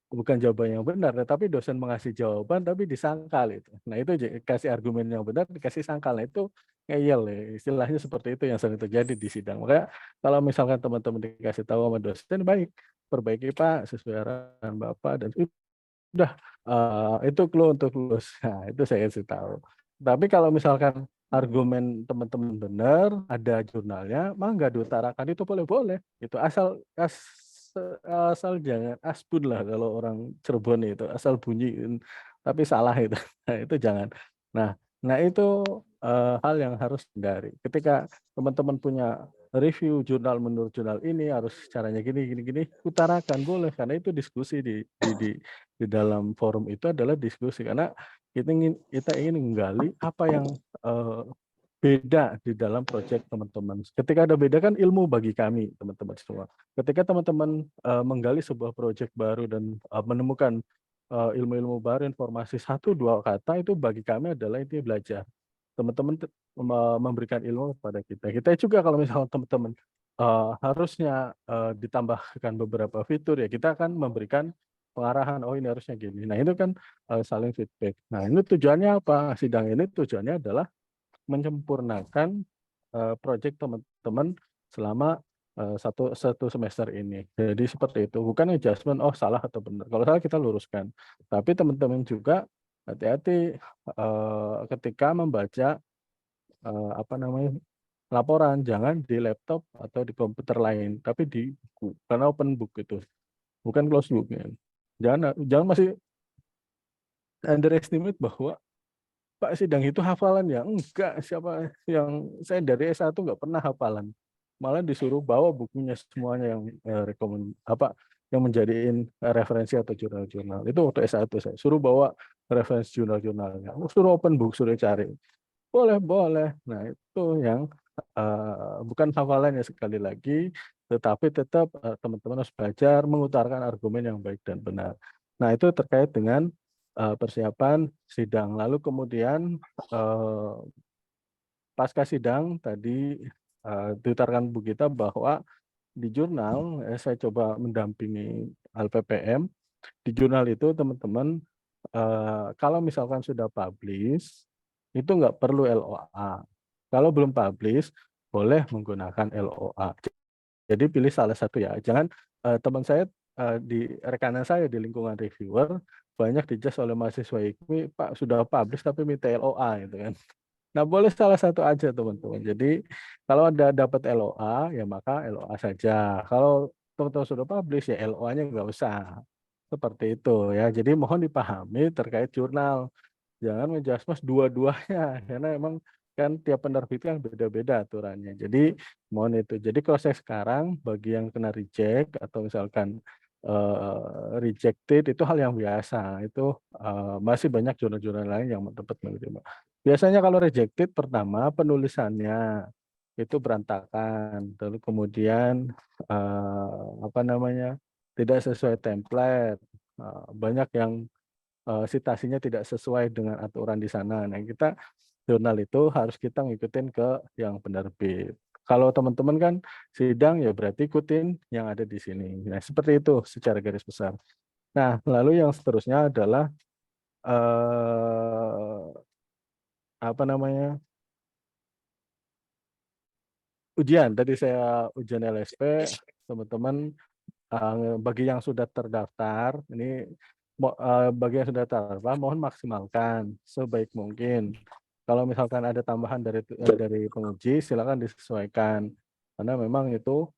bukan jawaban yang benar, tapi dosen mengasih jawaban tapi disangkal itu. Nah itu kasih argumen yang benar dikasih sangkal. Nah itu ngeyel ya. Istilahnya seperti itu yang sering terjadi di sidang. Makanya kalau misalkan teman-teman dikasih tahu sama dosen baik, perbaiki Pak sesuai arahan Bapak dan udah itu clue untuk lulus. Nah, itu saya kasih tahu. Tapi kalau misalkan argumen teman-teman benar, ada jurnalnya, mah nggak diutarakan itu boleh-boleh. Itu asal jangan asbun lah kalau orang Cirebon itu, asal bunyi tapi salah itu. Nah, itu jangan. Nah, itu hal yang harus dihindari. Ketika teman-teman punya review jurnal menurut jurnal ini harus caranya gini gini gini, utarakan boleh karena itu diskusi di dalam forum itu adalah diskusi karena kita ingin menggali apa yang beda di dalam proyek teman-teman. Ketika ada beda kan ilmu bagi kami teman-teman semua. Ketika teman-teman menggali sebuah proyek baru dan menemukan ilmu-ilmu baru, informasi 1-2 kata itu bagi kami adalah itu belajar. Teman-teman memberikan ilmu kepada kita. Kita juga kalau misalnya teman-teman harusnya ditambahkan beberapa fitur ya kita akan memberikan pengarahan, oh ini harusnya gini. Nah itu kan saling feedback. Nah ini tujuannya apa? Sidang ini tujuannya adalah menyempurnakan proyek teman-teman selama satu semester ini. Jadi seperti itu, bukan adjustment, oh salah atau benar. Kalau salah kita luruskan. Tapi teman-teman juga hati-hati ketika membaca apa namanya laporan, jangan di laptop atau di komputer lain, tapi di buku, karena open book itu, bukan closed book. Ya. Jangan masih underestimate bahwa Pak sidang itu hafalan ya? Enggak, siapa yang saya dari S1 enggak pernah hafalan. Malah disuruh bawa bukunya semuanya yang yang menjadiin referensi atau jurnal-jurnal. Itu waktu S1 saya suruh bawa referensi jurnal-jurnalnya. Suruh open book, suruh cari. Boleh. Nah, itu yang bukan hafalannya sekali lagi, tetapi tetap teman-teman harus belajar mengutarakan argumen yang baik dan benar. Nah, itu terkait dengan persiapan sidang. Lalu kemudian pasca sidang tadi diutarakan Bu Gita bahwa di jurnal, saya coba mendampingi LPPM, di jurnal itu teman-teman kalau misalkan sudah publish, itu nggak perlu LOA. Kalau belum publish, boleh menggunakan LOA. Jadi pilih salah satu ya. Jangan teman saya di rekanan saya di lingkungan reviewer banyak dijudge oleh mahasiswa IKMI, Pak sudah publish tapi minta LOA gitu kan. Nah boleh salah satu aja teman-teman. Jadi kalau ada dapat LOA ya maka LOA saja. Kalau teman-teman sudah publish ya LOA-nya nggak usah. Seperti itu ya. Jadi mohon dipahami terkait jurnal. Jangan menjudge dua-duanya karena emang kan tiap penerbit kan beda-beda aturannya. Jadi mohon itu. Jadi kalau saya sekarang bagi yang kena reject atau misalkan rejected itu hal yang biasa. Itu masih banyak jurnal-jurnal lain yang dapat menerima. Biasanya kalau rejected pertama penulisannya itu berantakan, lalu kemudian apa namanya tidak sesuai template, banyak yang citasinya tidak sesuai dengan aturan di sana. Nah, kita jurnal itu harus kita ngikutin ke yang penerbit. Kalau teman-teman kan sidang ya berarti ikutin yang ada di sini. Nah, seperti itu secara garis besar. Nah, lalu yang seterusnya adalah apa namanya? Ujian. Tadi saya ujian LSP, teman-teman bagi yang sudah terdaftar, ini bagi yang sudah terdaftar, mohon maksimalkan sebaik mungkin. Kalau misalkan ada tambahan dari penguji, silakan disesuaikan. Karena memang itu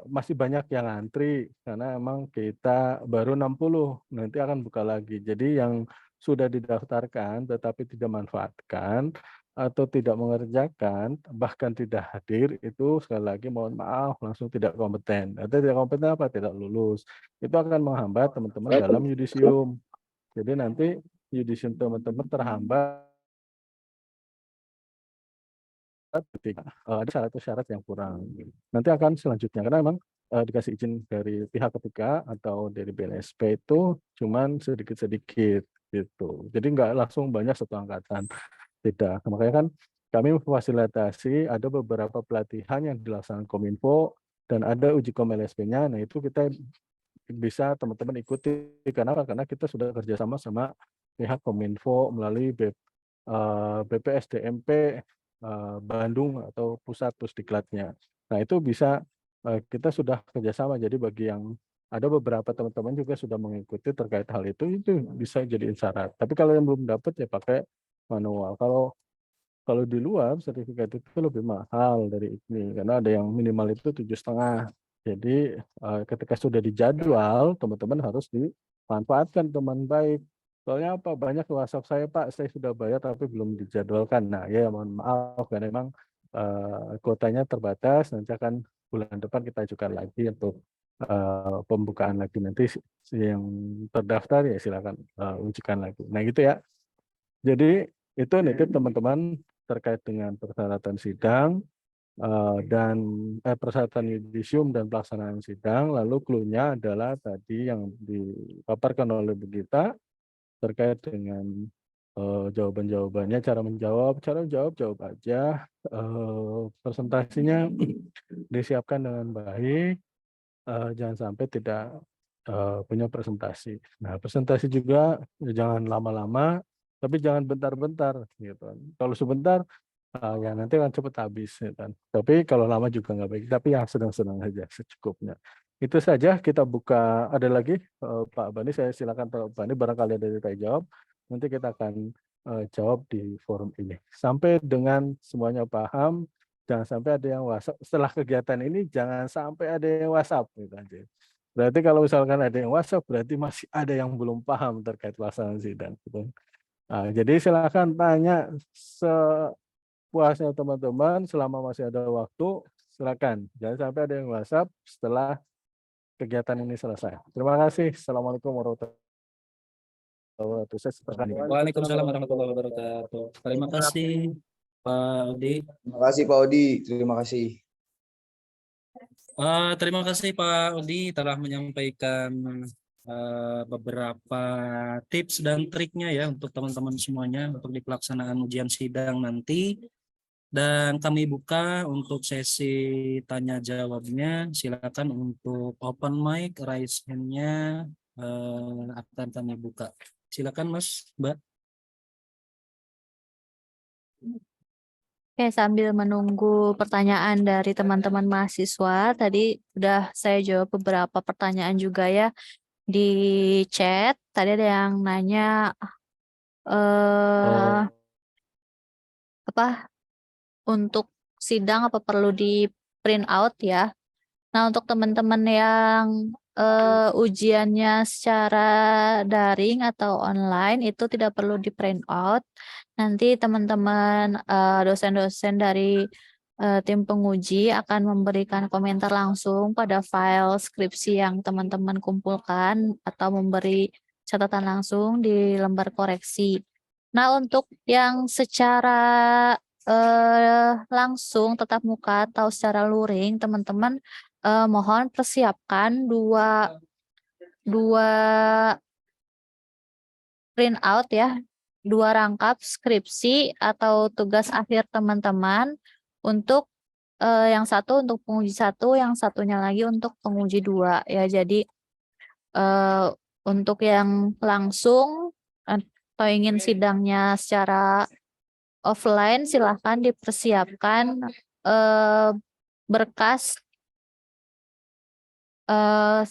masih banyak yang antri, karena memang kita baru 60, nanti akan buka lagi. Jadi yang sudah didaftarkan tetapi tidak manfaatkan, atau tidak mengerjakan, bahkan tidak hadir, itu sekali lagi mohon maaf langsung tidak kompeten. Atau tidak kompeten apa? Tidak lulus. Itu akan menghambat teman-teman dalam yudisium. Jadi nanti yudisium teman-teman terhambat ketika ada syarat-syarat yang kurang. Nanti akan selanjutnya, karena memang dikasih izin dari pihak ketiga atau dari BNSP itu cuman sedikit-sedikit gitu. Jadi nggak langsung banyak satu angkatan. Tidak. Makanya kan kami memfasilitasi ada beberapa pelatihan yang dilaksanakan Kominfo dan ada uji kom LSP-nya. Nah itu kita bisa teman-teman ikuti. Karena kita sudah kerjasama sama pihak Kominfo melalui BPSDMP Bandung atau pusat pusdiklatnya. Nah itu bisa kita sudah kerjasama. Jadi bagi yang ada beberapa teman-teman juga sudah mengikuti terkait hal itu bisa jadi syarat. Tapi kalau yang belum dapat ya pakai manual. Kalau di luar sertifikat itu lebih mahal dari ini karena ada yang minimal itu 7,5. Jadi ketika sudah dijadwal, teman-teman harus dimanfaatkan teman baik. Soalnya apa? Banyak WhatsApp saya, Pak, saya sudah bayar tapi belum dijadwalkan. Nah, ya mohon maaf karena memang kuotanya terbatas. Nanti akan bulan depan kita ajukan lagi untuk pembukaan lagi. Nanti yang terdaftar ya silakan ujikan lagi. Nah, gitu ya. Jadi itu nitip teman-teman terkait dengan persyaratan sidang dan persyaratan yudisium dan pelaksanaan sidang. Lalu clue-nya adalah tadi yang dipaparkan oleh Bu Gita terkait dengan jawaban-jawabannya, cara menjawab jawab aja, presentasinya disiapkan dengan baik, jangan sampai tidak punya presentasi. Nah, presentasi juga jangan lama-lama, tapi jangan bentar-bentar gitu. Kalau sebentar ya nanti akan cepat habis ya kan. Tapi kalau lama juga nggak baik, tapi yang sedang-sedang saja secukupnya. Itu saja kita buka. Ada lagi Pak Bani, saya silakan Pak Bani, barangkali ada yang tanya jawab. Nanti kita akan jawab di forum ini. Sampai dengan semuanya paham, jangan sampai ada yang WhatsApp. Setelah kegiatan ini jangan sampai ada yang WhatsApp gitu aja. Berarti kalau misalkan ada yang WhatsApp, berarti masih ada yang belum paham terkait pelaksanaan sidang. Gitu. Nah, jadi silakan tanya puasnya teman-teman selama masih ada waktu, silakan. Jangan sampai ada yang WhatsApp setelah kegiatan ini selesai. Terima kasih. Assalamualaikum warahmatullahi wabarakatuh. Saya sepakat. Waalaikumsalam warahmatullahi wabarakatuh. Terima kasih Pak Udi. Terima kasih Pak Odi. Terima kasih. Terima kasih Pak Udi telah menyampaikan beberapa tips dan triknya ya untuk teman-teman semuanya untuk di pelaksanaan ujian sidang nanti. Dan kami buka untuk sesi tanya jawabnya. Silakan untuk open mic, raise hand-nya akan kami buka. Silakan Mas, Mbak. Oke, sambil menunggu pertanyaan dari teman-teman mahasiswa, tadi sudah saya jawab beberapa pertanyaan juga ya di chat. Tadi ada yang nanya apa untuk sidang apa perlu di print out ya. Nah, untuk teman-teman yang ujiannya secara daring atau online itu tidak perlu di print out. Nanti teman-teman dosen-dosen dari tim penguji akan memberikan komentar langsung pada file skripsi yang teman-teman kumpulkan atau memberi catatan langsung di lembar koreksi. Nah, untuk yang secara langsung tatap muka atau secara luring, teman-teman mohon persiapkan dua print out ya, 2 rangkap skripsi atau tugas akhir teman-teman untuk yang satu untuk penguji 1, yang satunya lagi untuk penguji 2 ya. Jadi untuk yang langsung atau ingin sidangnya secara offline, silahkan dipersiapkan berkas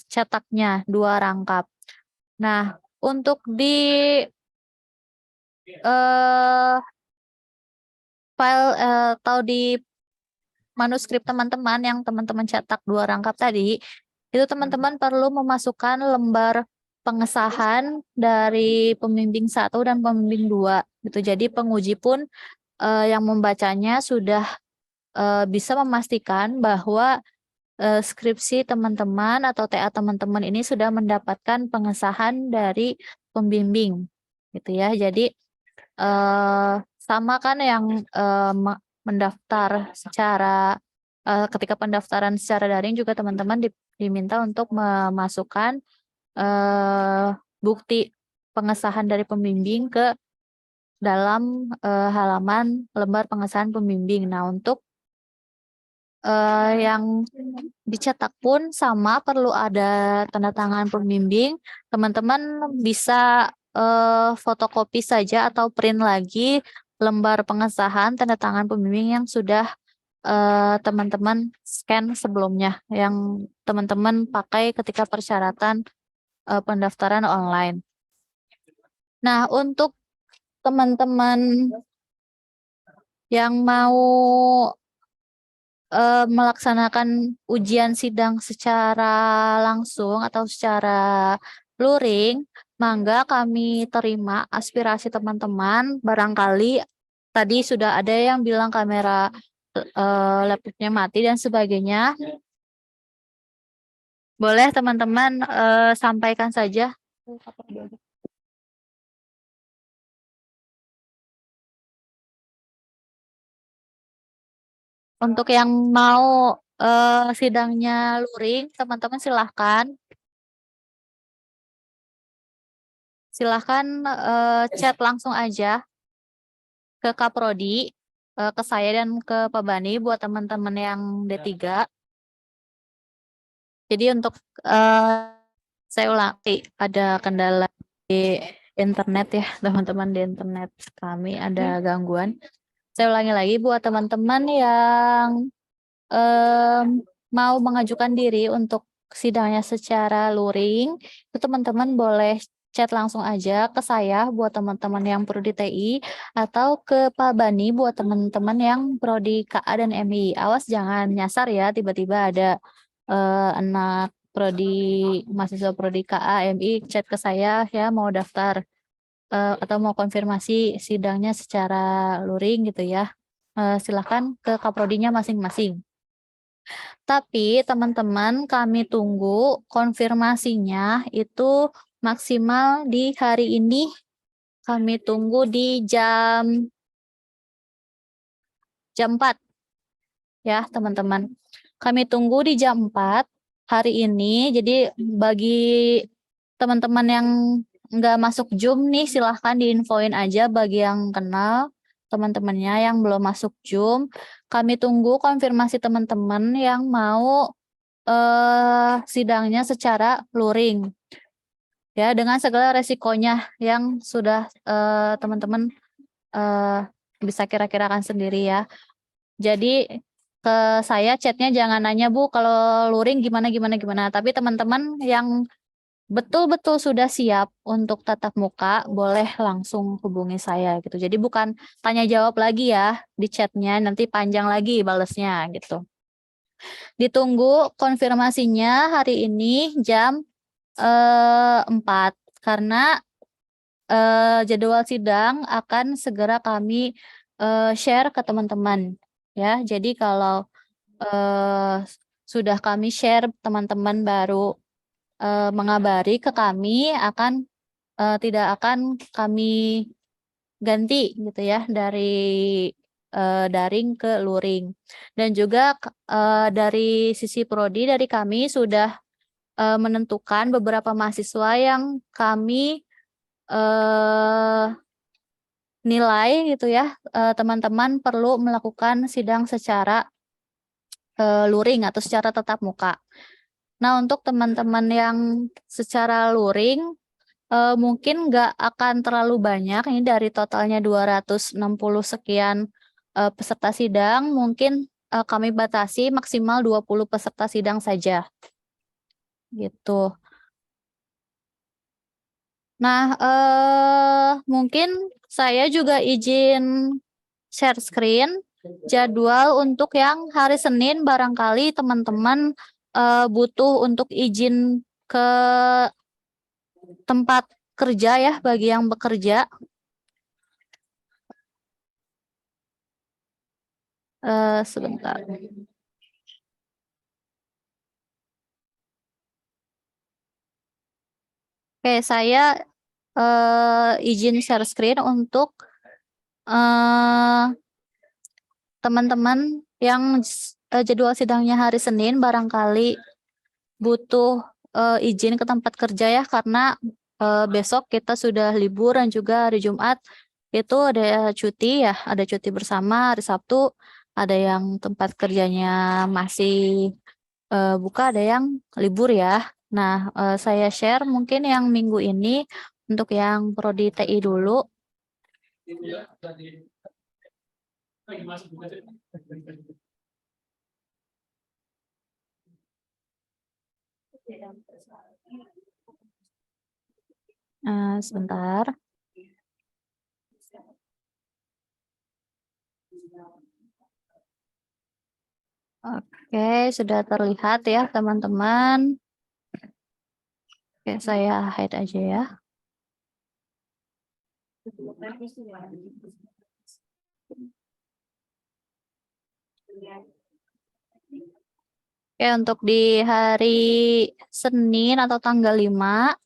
cetaknya 2 rangkap. Nah, untuk di file atau di manuskrip teman-teman yang teman-teman cetak 2 rangkap tadi, itu teman-teman perlu memasukkan lembar pengesahan dari pembimbing 1 dan pembimbing 2 gitu. Jadi penguji pun yang membacanya sudah bisa memastikan bahwa skripsi teman-teman atau TA teman-teman ini sudah mendapatkan pengesahan dari pembimbing gitu ya. Jadi sama kan yang mendaftar secara ketika pendaftaran secara daring juga teman-teman diminta untuk memasukkan bukti pengesahan dari pembimbing ke dalam halaman lembar pengesahan pembimbing. Nah, untuk yang dicetak pun sama perlu ada tanda tangan pembimbing. Teman-teman bisa fotokopi saja atau print lagi lembar pengesahan tanda tangan pembimbing yang sudah teman-teman scan sebelumnya yang teman-teman pakai ketika persyaratan pendaftaran online. Nah, untuk teman-teman yang mau melaksanakan ujian sidang secara langsung atau secara luring, mangga kami terima aspirasi teman-teman. Barangkali tadi sudah ada yang bilang kamera laptopnya mati dan sebagainya. Boleh teman-teman sampaikan saja. Untuk yang mau sidangnya luring, teman-teman silahkan. Silahkan chat langsung aja ke Kaprodi, ke saya dan ke Pak Bani buat teman-teman yang D3. Jadi untuk saya ulangi, ada kendala di internet ya, teman-teman, di internet kami ada gangguan. Saya ulangi lagi buat teman-teman yang mau mengajukan diri untuk sidangnya secara luring, itu teman-teman boleh chat langsung aja ke saya buat teman-teman yang prodi TI atau ke Pak Bani buat teman-teman yang prodi KA dan MI. Awas jangan nyasar ya, tiba-tiba ada anak mahasiswa prodi KA MI chat ke saya ya mau daftar atau mau konfirmasi sidangnya secara luring gitu ya. Silahkan ke kaprodinya masing-masing. Tapi teman-teman kami tunggu konfirmasinya itu maksimal di hari ini. Kami tunggu di jam 4 ya teman-teman. Kami tunggu di jam 4 hari ini. Jadi bagi teman-teman yang nggak masuk Zoom nih silahkan diinfoin aja bagi yang kenal teman-temannya yang belum masuk Zoom. Kami tunggu konfirmasi teman-teman yang mau sidangnya secara luring ya dengan segala resikonya yang sudah teman-teman bisa kira-kirakan sendiri ya. Jadi ke saya chatnya jangan nanya Bu kalau luring gimana, tapi teman-teman yang betul-betul sudah siap untuk tatap muka boleh langsung hubungi saya gitu. Jadi bukan tanya jawab lagi ya di chatnya, nanti panjang lagi balesnya gitu. Ditunggu konfirmasinya hari ini jam 4 karena jadwal sidang akan segera kami share ke teman-teman ya. Jadi kalau sudah kami share, teman-teman baru mengabari ke kami akan tidak akan kami ganti gitu ya dari daring ke luring. Dan juga dari sisi prodi dari kami sudah menentukan beberapa mahasiswa yang kami nilai gitu ya, teman-teman perlu melakukan sidang secara luring atau secara tatap muka. Nah, untuk teman-teman yang secara luring mungkin nggak akan terlalu banyak, ini dari totalnya 260 sekian peserta sidang, mungkin kami batasi maksimal 20 peserta sidang saja. Gitu. Nah, mungkin saya juga izin share screen jadwal untuk yang hari Senin, barangkali teman-teman butuh untuk izin ke tempat kerja ya bagi yang bekerja. Sebentar. Oke, saya izin share screen untuk teman-teman yang jadwal sidangnya hari Senin barangkali butuh izin ke tempat kerja ya karena besok kita sudah libur dan juga hari Jumat itu ada cuti ya, ada cuti bersama, hari Sabtu ada yang tempat kerjanya masih buka, ada yang libur ya. Nah, saya share mungkin yang minggu ini untuk yang prodi TI dulu. Sebentar. Oke, sudah terlihat ya teman-teman. Oke, saya hide aja ya. Oke, untuk di hari Senin atau tanggal 5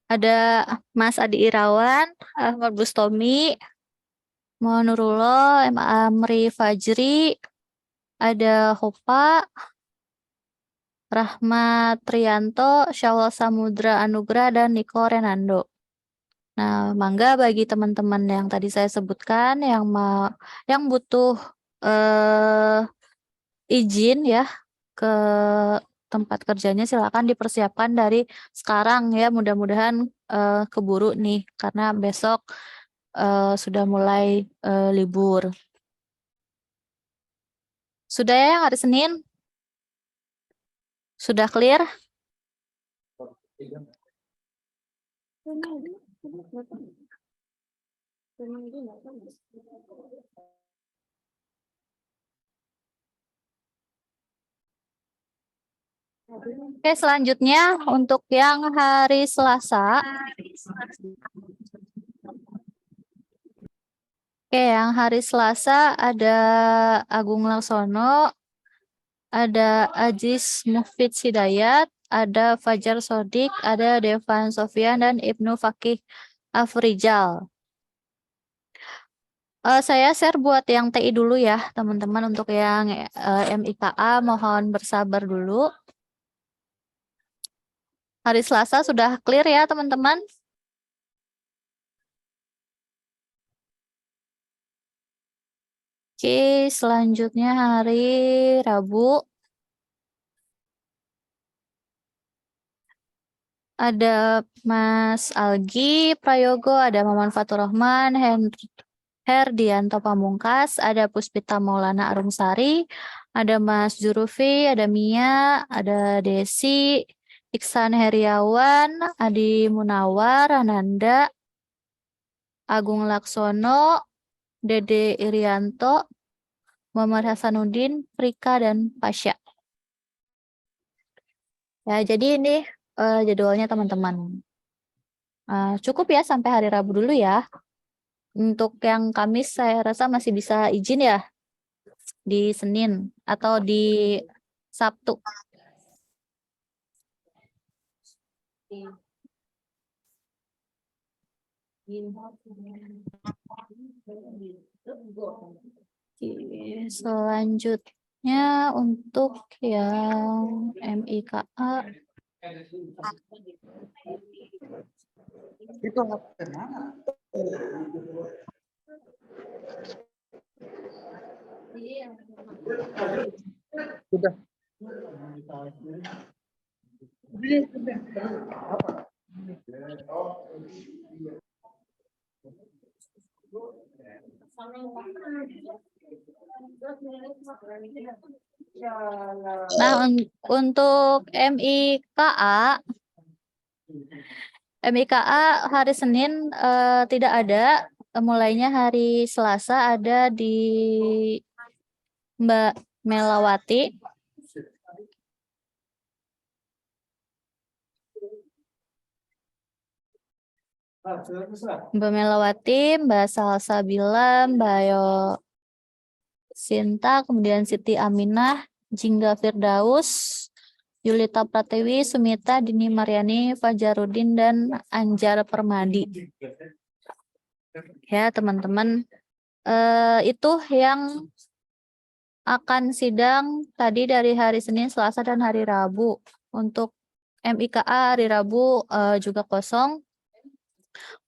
ada Mas Adi Irawan, Ahmad Bustomi, Monurullah, Amri Fajri, ada Hopa, Rahmat Trianto, Syawal Samudra Anugrah, dan Niko Renando. Nah, mangga bagi teman-teman yang tadi saya sebutkan yang butuh izin ya ke tempat kerjanya, silakan dipersiapkan dari sekarang ya. Mudah-mudahan keburu nih karena besok sudah mulai libur. Sudah ya yang hari Senin? Sudah clear? Oke, selanjutnya untuk yang hari Selasa. Oke, yang hari Selasa ada Agung Laksono, ada Aziz Mufid Hidayat, ada Fajar Sodik, ada Devan Sofian, dan Ibnu Fakih Afrizal. Saya share buat yang TI dulu ya, teman-teman. Untuk yang MIKA mohon bersabar dulu. Hari Selasa sudah clear ya, teman-teman? Oke, selanjutnya hari Rabu. Ada Mas Algi Prayogo, ada Maman Fatur Rahman, Herdianto Pamungkas, ada Puspita Maulana Arumsari, ada Mas Jurufi, ada Mia, ada Desi, Iksan Heriawan, Adi Munawar, Ananda, Agung Laksono, Dede Irianto, Muhammad Hasanuddin, Prika, dan Pasya. Ya, jadi ini jadwalnya teman-teman. Cukup ya sampai hari Rabu dulu ya. Untuk yang Kamis saya rasa masih bisa izin ya di Senin atau di Sabtu. Oke, selanjutnya untuk yang MIKA. Sudah. Nah, untuk MIKA hari Senin tidak ada, mulainya hari Selasa ada di Mbak Melawati. Mbak Melawati, Mbak Salsabila, Mbak Yo Sinta, kemudian Siti Aminah, Jingga Firdaus, Yulita Pratewi, Sumita, Dini Mariani, Fajarudin, dan Anjar Permadi. Ya, teman-teman, itu yang akan sidang tadi dari hari Senin, Selasa, dan hari Rabu. Untuk MIKA hari Rabu juga kosong.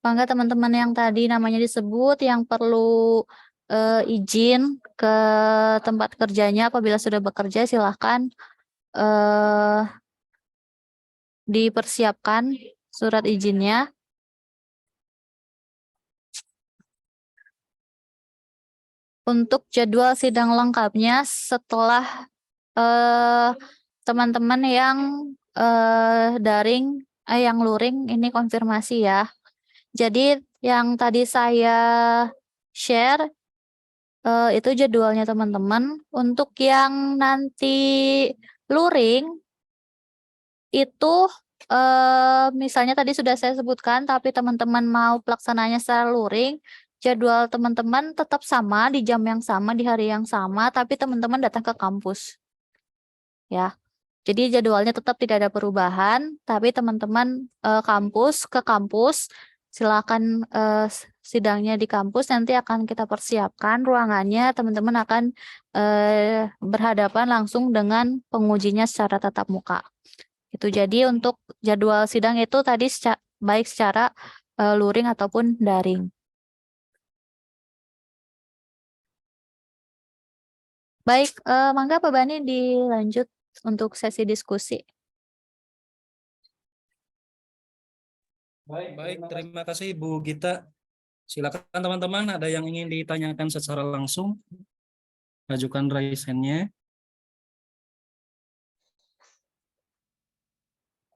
Bangga teman-teman yang tadi namanya disebut, yang perlu izin ke tempat kerjanya apabila sudah bekerja, silahkan dipersiapkan surat izinnya. Untuk jadwal sidang lengkapnya setelah teman-teman yang daring, yang luring ini konfirmasi ya. Jadi yang tadi saya share itu jadwalnya teman-teman. Untuk yang nanti luring itu misalnya tadi sudah saya sebutkan, tapi teman-teman mau pelaksananya secara luring, jadwal teman-teman tetap sama di jam yang sama, di hari yang sama, tapi teman-teman datang ke kampus. Ya. Jadi jadwalnya tetap tidak ada perubahan, tapi teman-teman ke kampus, silakan sidangnya di kampus, nanti akan kita persiapkan ruangannya, teman-teman akan berhadapan langsung dengan pengujinya secara tatap muka. Itu jadi untuk jadwal sidang itu tadi baik secara luring ataupun daring. Baik, mangga Pak Bani dilanjut untuk sesi diskusi. Baik, terima kasih Bu Gita. Silakan teman-teman, ada yang ingin ditanyakan secara langsung, ajukan raise hand-nya.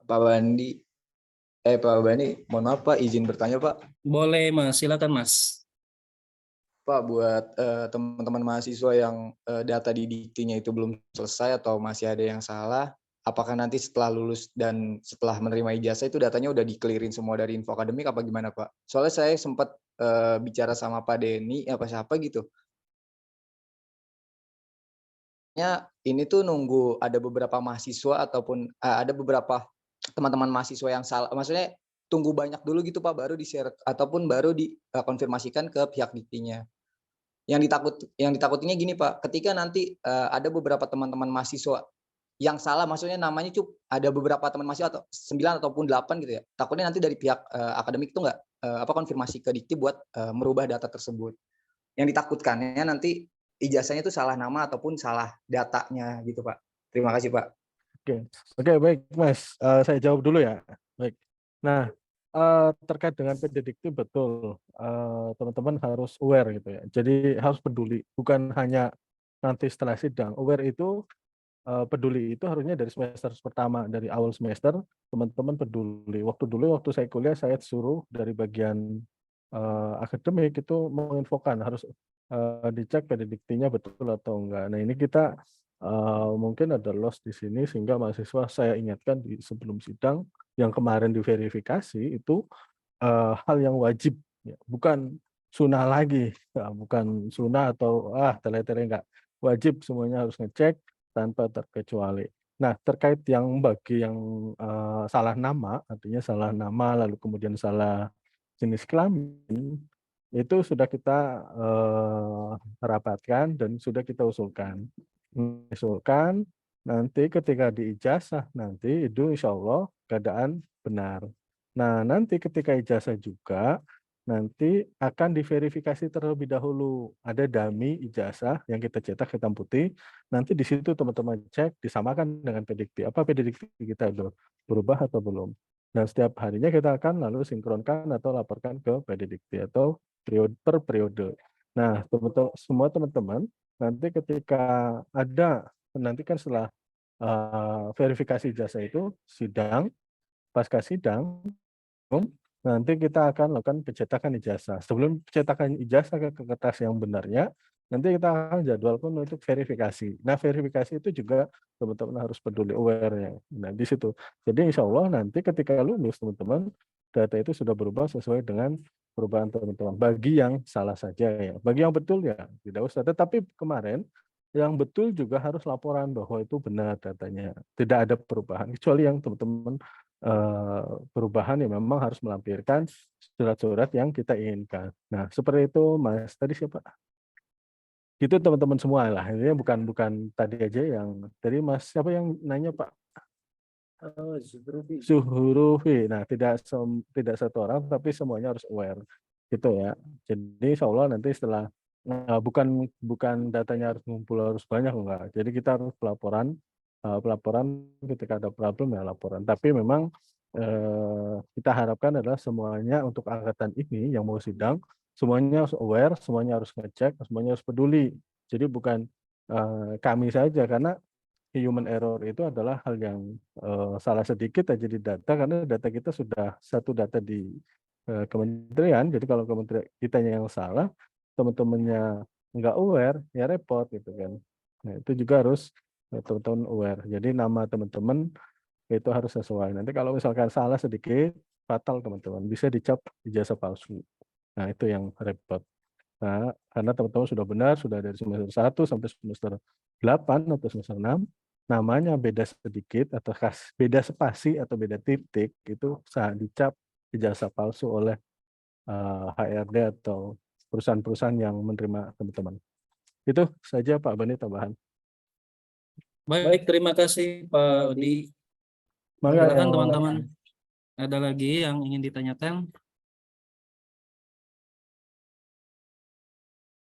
Pak Bandi, Pak Bani, mohon maaf Pak, izin bertanya Pak. Boleh Mas, silakan Mas. Pak, buat teman-teman mahasiswa yang data didiktinya itu belum selesai atau masih ada yang salah, apakah nanti setelah lulus dan setelah menerima ijazah itu datanya udah di-clearin semua dari info akademik apa gimana Pak? Soalnya saya sempat bicara sama Pak Denny, apa siapa gitu. Ini tuh nunggu ada beberapa mahasiswa ataupun ada beberapa teman-teman mahasiswa yang salah, maksudnya tunggu banyak dulu gitu Pak, baru di-share ataupun baru dikonfirmasikan ke pihak diktinya. Yang ditakutinnya gini Pak, ketika nanti ada beberapa teman-teman mahasiswa yang salah, maksudnya namanya ada beberapa teman mahasiswa atau 9 ataupun 8 gitu ya. Takutnya nanti dari pihak akademik itu nggak konfirmasi ke dikti buat merubah data tersebut. Yang ditakutkannya nanti ijazahnya itu salah nama ataupun salah datanya gitu Pak. Terima kasih Pak. Oke, baik Mas. Saya jawab dulu ya. Baik. Nah, terkait dengan PDDikti betul, teman-teman harus aware gitu ya. Jadi harus peduli, bukan hanya nanti setelah sidang. Aware itu peduli itu harusnya dari semester pertama, dari awal semester teman-teman peduli. Waktu saya kuliah saya suruh dari bagian akademik itu menginfokan harus dicek PDDiktinya betul atau enggak. Nah ini kita mungkin ada loss di sini sehingga mahasiswa saya ingatkan di sebelum sidang yang kemarin diverifikasi itu hal yang wajib, ya, bukan sunnah lagi, ya, bukan sunnah atau tele-tele enggak, wajib semuanya harus ngecek tanpa terkecuali. Nah terkait yang bagi yang salah nama, artinya salah nama lalu kemudian salah jenis kelamin, itu sudah kita rapatkan dan sudah kita usulkan. Nanti ketika diijazah nanti itu insya Allah keadaan benar. Nah nanti ketika ijazah juga nanti akan diverifikasi terlebih dahulu. Ada dummy ijazah yang kita cetak hitam putih. Nanti di situ teman-teman cek disamakan dengan PDikti. Apa PDikti kita itu berubah atau belum? Dan setiap harinya kita akan lalu sinkronkan atau laporkan ke PDikti atau per periode. Nah, semua teman-teman nanti ketika ada, nanti kan setelah verifikasi ijazah itu sidang, pasca sidang, nanti kita akan lakukan pencetakan ijazah. Sebelum pencetakan ijazah ke kertas yang benarnya, nanti kita akan jadwalkan untuk verifikasi. Nah, verifikasi itu juga teman-teman harus peduli aware-nya. Nah, di situ. Jadi insya Allah nanti ketika lulus teman-teman, data itu sudah berubah sesuai dengan perubahan teman-teman. Bagi yang salah saja ya. Bagi yang betul ya tidak usah. Tetapi kemarin yang betul juga harus laporan bahwa itu benar datanya. Tidak ada perubahan. Kecuali yang teman-teman perubahan yang memang harus melampirkan surat-surat yang kita inginkan. Nah, seperti itu Mas. Tadi siapa? Itu teman-teman semua lah. Ini bukan tadi aja yang tadi Mas siapa yang nanya Pak? Zuhurufi. Nah, tidak satu orang tapi semuanya harus aware. Gitu ya. Jadi insya Allah nanti setelah bukan datanya harus ngumpul harus banyak enggak. Jadi kita harus pelaporan ketika ada problem ya laporan. Tapi memang kita harapkan adalah semuanya untuk angkatan ini yang mau sidang semuanya harus aware, semuanya harus ngecek, semuanya harus peduli. Jadi bukan kami saja karena human error itu adalah hal yang salah sedikit aja di data, karena data kita sudah satu data di kementerian. Jadi kalau kementerian kitanya yang salah, teman-temannya nggak aware, ya repot gitu kan. Nah, itu juga harus teman-teman aware. Jadi nama teman-teman itu harus sesuai. Nanti kalau misalkan salah sedikit, fatal teman-teman, bisa dicap ijazah palsu. Nah, itu yang repot. Nah, karena teman-teman sudah benar, sudah dari semester 1 sampai semester 8 atau semester 6, namanya beda sedikit atau beda spasi atau beda titik, itu bisa dicap ijazah palsu oleh HRD atau perusahaan-perusahaan yang menerima teman-teman. Itu saja Pak Bani tambahan. Baik, terima kasih Pak Odi. Mangga Silakan yang teman-teman. Ada lagi yang ingin ditanyakan?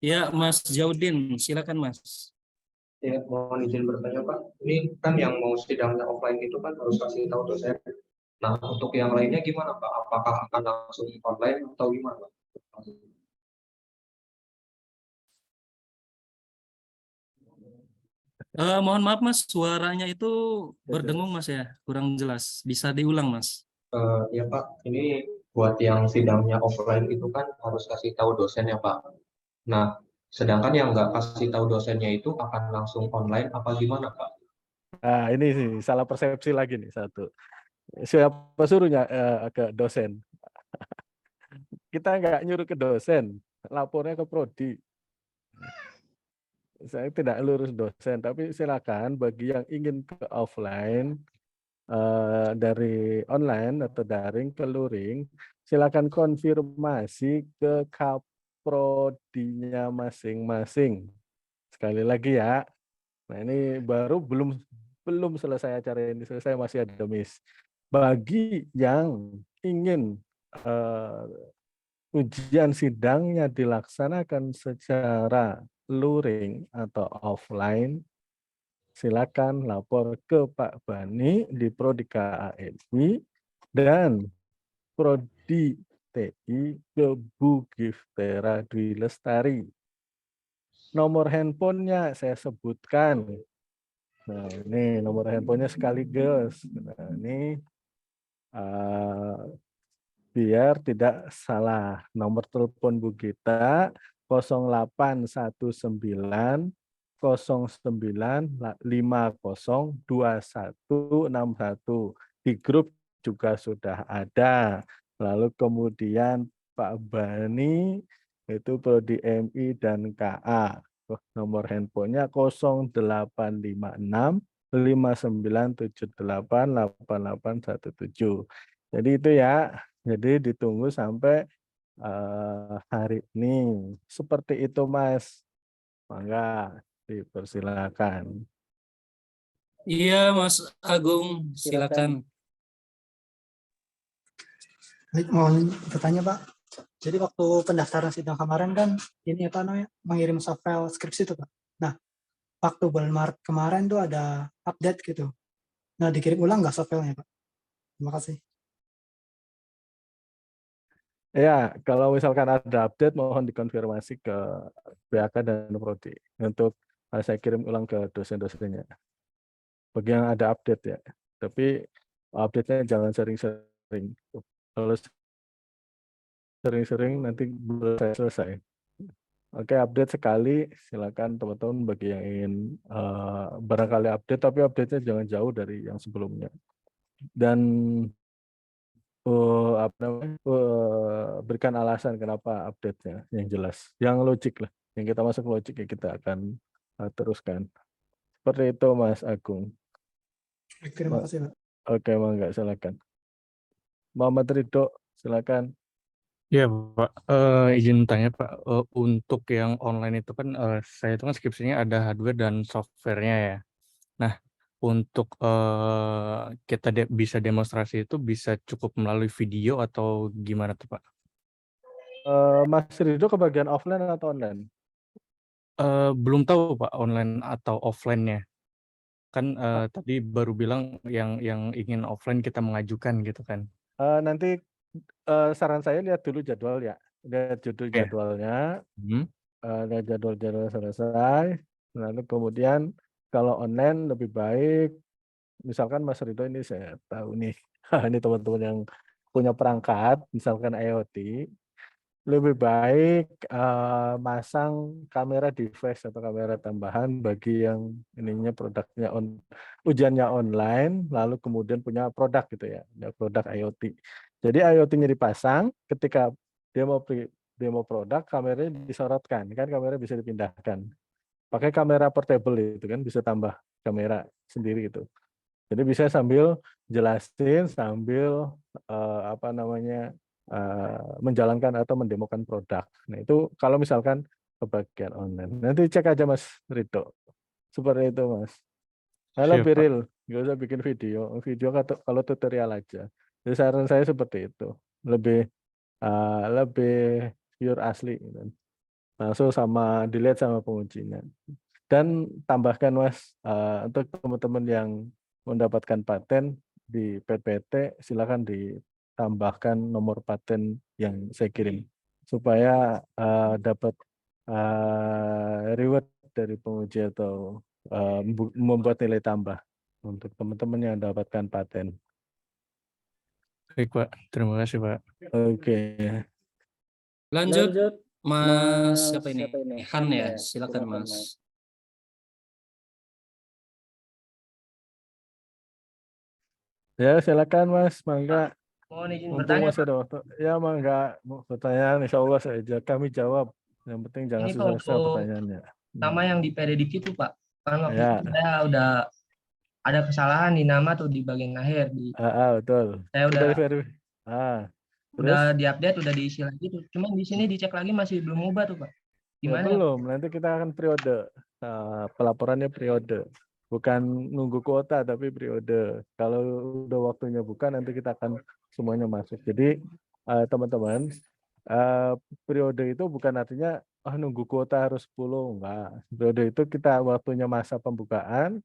Ya, Mas Jaudin, silakan Mas. Ya, mohon izin bertanya Pak. Ini kan yang mau sidangnya offline itu kan harus kasih tahu dosen. Nah, untuk yang lainnya gimana Pak? Apakah akan langsung online atau gimana Pak? Mohon maaf Mas, suaranya itu berdengung Mas ya, kurang jelas. Bisa diulang Mas? Ya Pak, ini buat yang sidangnya offline itu kan harus kasih tahu dosen ya Pak. Nah, sedangkan yang nggak kasih tahu dosennya itu akan langsung online apa gimana Pak? Nah, ini sih salah persepsi lagi nih satu. Siapa suruhnya ke dosen? Kita nggak nyuruh ke dosen, lapornya ke prodi. Saya tidak lurus dosen, tapi silakan bagi yang ingin ke offline dari online atau daring ke luring, silakan konfirmasi ke kaprodinya masing-masing. Sekali lagi ya. Nah, ini baru belum selesai acara ini, selesai masih ada miss. Bagi yang ingin ujian sidangnya dilaksanakan secara luring atau offline, silakan lapor ke Pak Bani di Prodi KAMI dan Prodi TI ke Bu Giftera Dwi Lestari. Nomor handphonenya saya sebutkan. Nah, ini nomor handphonenya sekaligus. Nah, ini biar tidak salah. Nomor telepon Bu Gita 0819 09502161. Di grup juga sudah ada. Lalu kemudian Pak Bani itu Prodi MI dan KA. Nomor handphonenya 0856 59788817. Jadi itu ya. Jadi ditunggu sampai hari ini. Seperti itu Mas. Mangga dipersilakan. Iya Mas Agung, silakan. Baik, mohon bertanya Pak. Jadi waktu pendaftaran sidang kemarin kan ini apa namanya mengirim softfile skripsi itu Pak. Nah, waktu bulan Maret kemarin tuh ada update gitu. Nah, dikirim ulang nggak softfilenya Pak? Terima kasih. Ya, kalau misalkan ada update mohon dikonfirmasi ke BAK dan Prodi untuk saya kirim ulang ke dosen-dosennya. Bagi yang ada update ya. Tapi update-nya jangan sering-sering. Kalau sering-sering nanti belum selesai. Oke, update sekali, silakan teman-teman bagi yang ingin barangkali update, tapi update-nya jangan jauh dari yang sebelumnya. Dan berikan alasan kenapa update-nya yang jelas, yang logik lah, yang kita masuk logik ya kita akan teruskan. Seperti itu Mas Agung. Terima kasih Pak. Oke, mangga silakan. Muhammad Ridho, silakan. Ya Pak, izin tanya Pak, untuk yang online itu kan saya itu kan skripsinya ada hardware dan software-nya ya. Nah, untuk kita bisa demonstrasi itu bisa cukup melalui video atau gimana tuh Pak? Mas Ridho kebagian offline atau online? Belum tahu Pak online atau offline-nya. Kan tadi baru bilang yang ingin offline kita mengajukan gitu kan. Nanti saran saya lihat dulu jadwal ya. Lihat jadwalnya. Lihat jadwal selesai. Lalu kemudian kalau online lebih baik, misalkan Mas Rido ini saya tahu nih, ini teman-teman yang punya perangkat, misalkan IoT, lebih baik masang kamera device atau kamera tambahan bagi yang ininya produknya ujiannya online, lalu kemudian punya produk gitu ya, produk IoT. Jadi IoT-nya dipasang, ketika demo produk, kameranya disorotkan, kan kamera bisa dipindahkan. Pakai kamera portable itu kan bisa tambah kamera sendiri itu. Jadi bisa sambil jelasin, sambil menjalankan atau mendemokan produk. Nah itu kalau misalkan kebagian online. Nanti cek aja Mas Rito. Seperti itu Mas. Nah, Siap, lebih Pak. real, nggak usah bikin video. Video kalau tutorial aja. Jadi saran saya seperti itu. Lebih pure asli. Gitu. Langsung sama dilihat sama pengujinya. Dan tambahkan Mas, untuk teman-teman yang mendapatkan paten di PPT, silakan ditambahkan nomor paten yang saya kirim supaya dapat reward dari penguji atau membuat nilai tambah untuk teman-teman yang dapatkan paten. Baik, Pak. Terima kasih, Pak. Oke. Lanjut, Mas siapa ini? Han ya, silakan Mas. Ya, silakan Mas, mangga. Mohon izin Mumpung bertanya, masih ada waktu. Ya, mangga. Mau pertanyaan, insya Allah kami jawab. Yang penting jangan ini Pak susah-susah untuk pertanyaannya. nama yang di PDDK itu Pak. Kan waktu Ya, itu saya udah ada kesalahan di nama tuh di bagian akhir. betul. Saya Udah di-verify. Terus? udah diupdate, udah diisi lagi tuh. Cuman di sini dicek lagi masih belum ubah tuh Pak. Ya, Gimana ya? belum. Nanti kita akan periode. Pelaporannya periode. Bukan nunggu kuota, tapi periode. Kalau udah waktunya buka, nanti kita akan semuanya masuk. Jadi, teman-teman, periode itu bukan artinya nunggu kuota harus 10. Enggak. Periode itu kita waktunya masa pembukaan,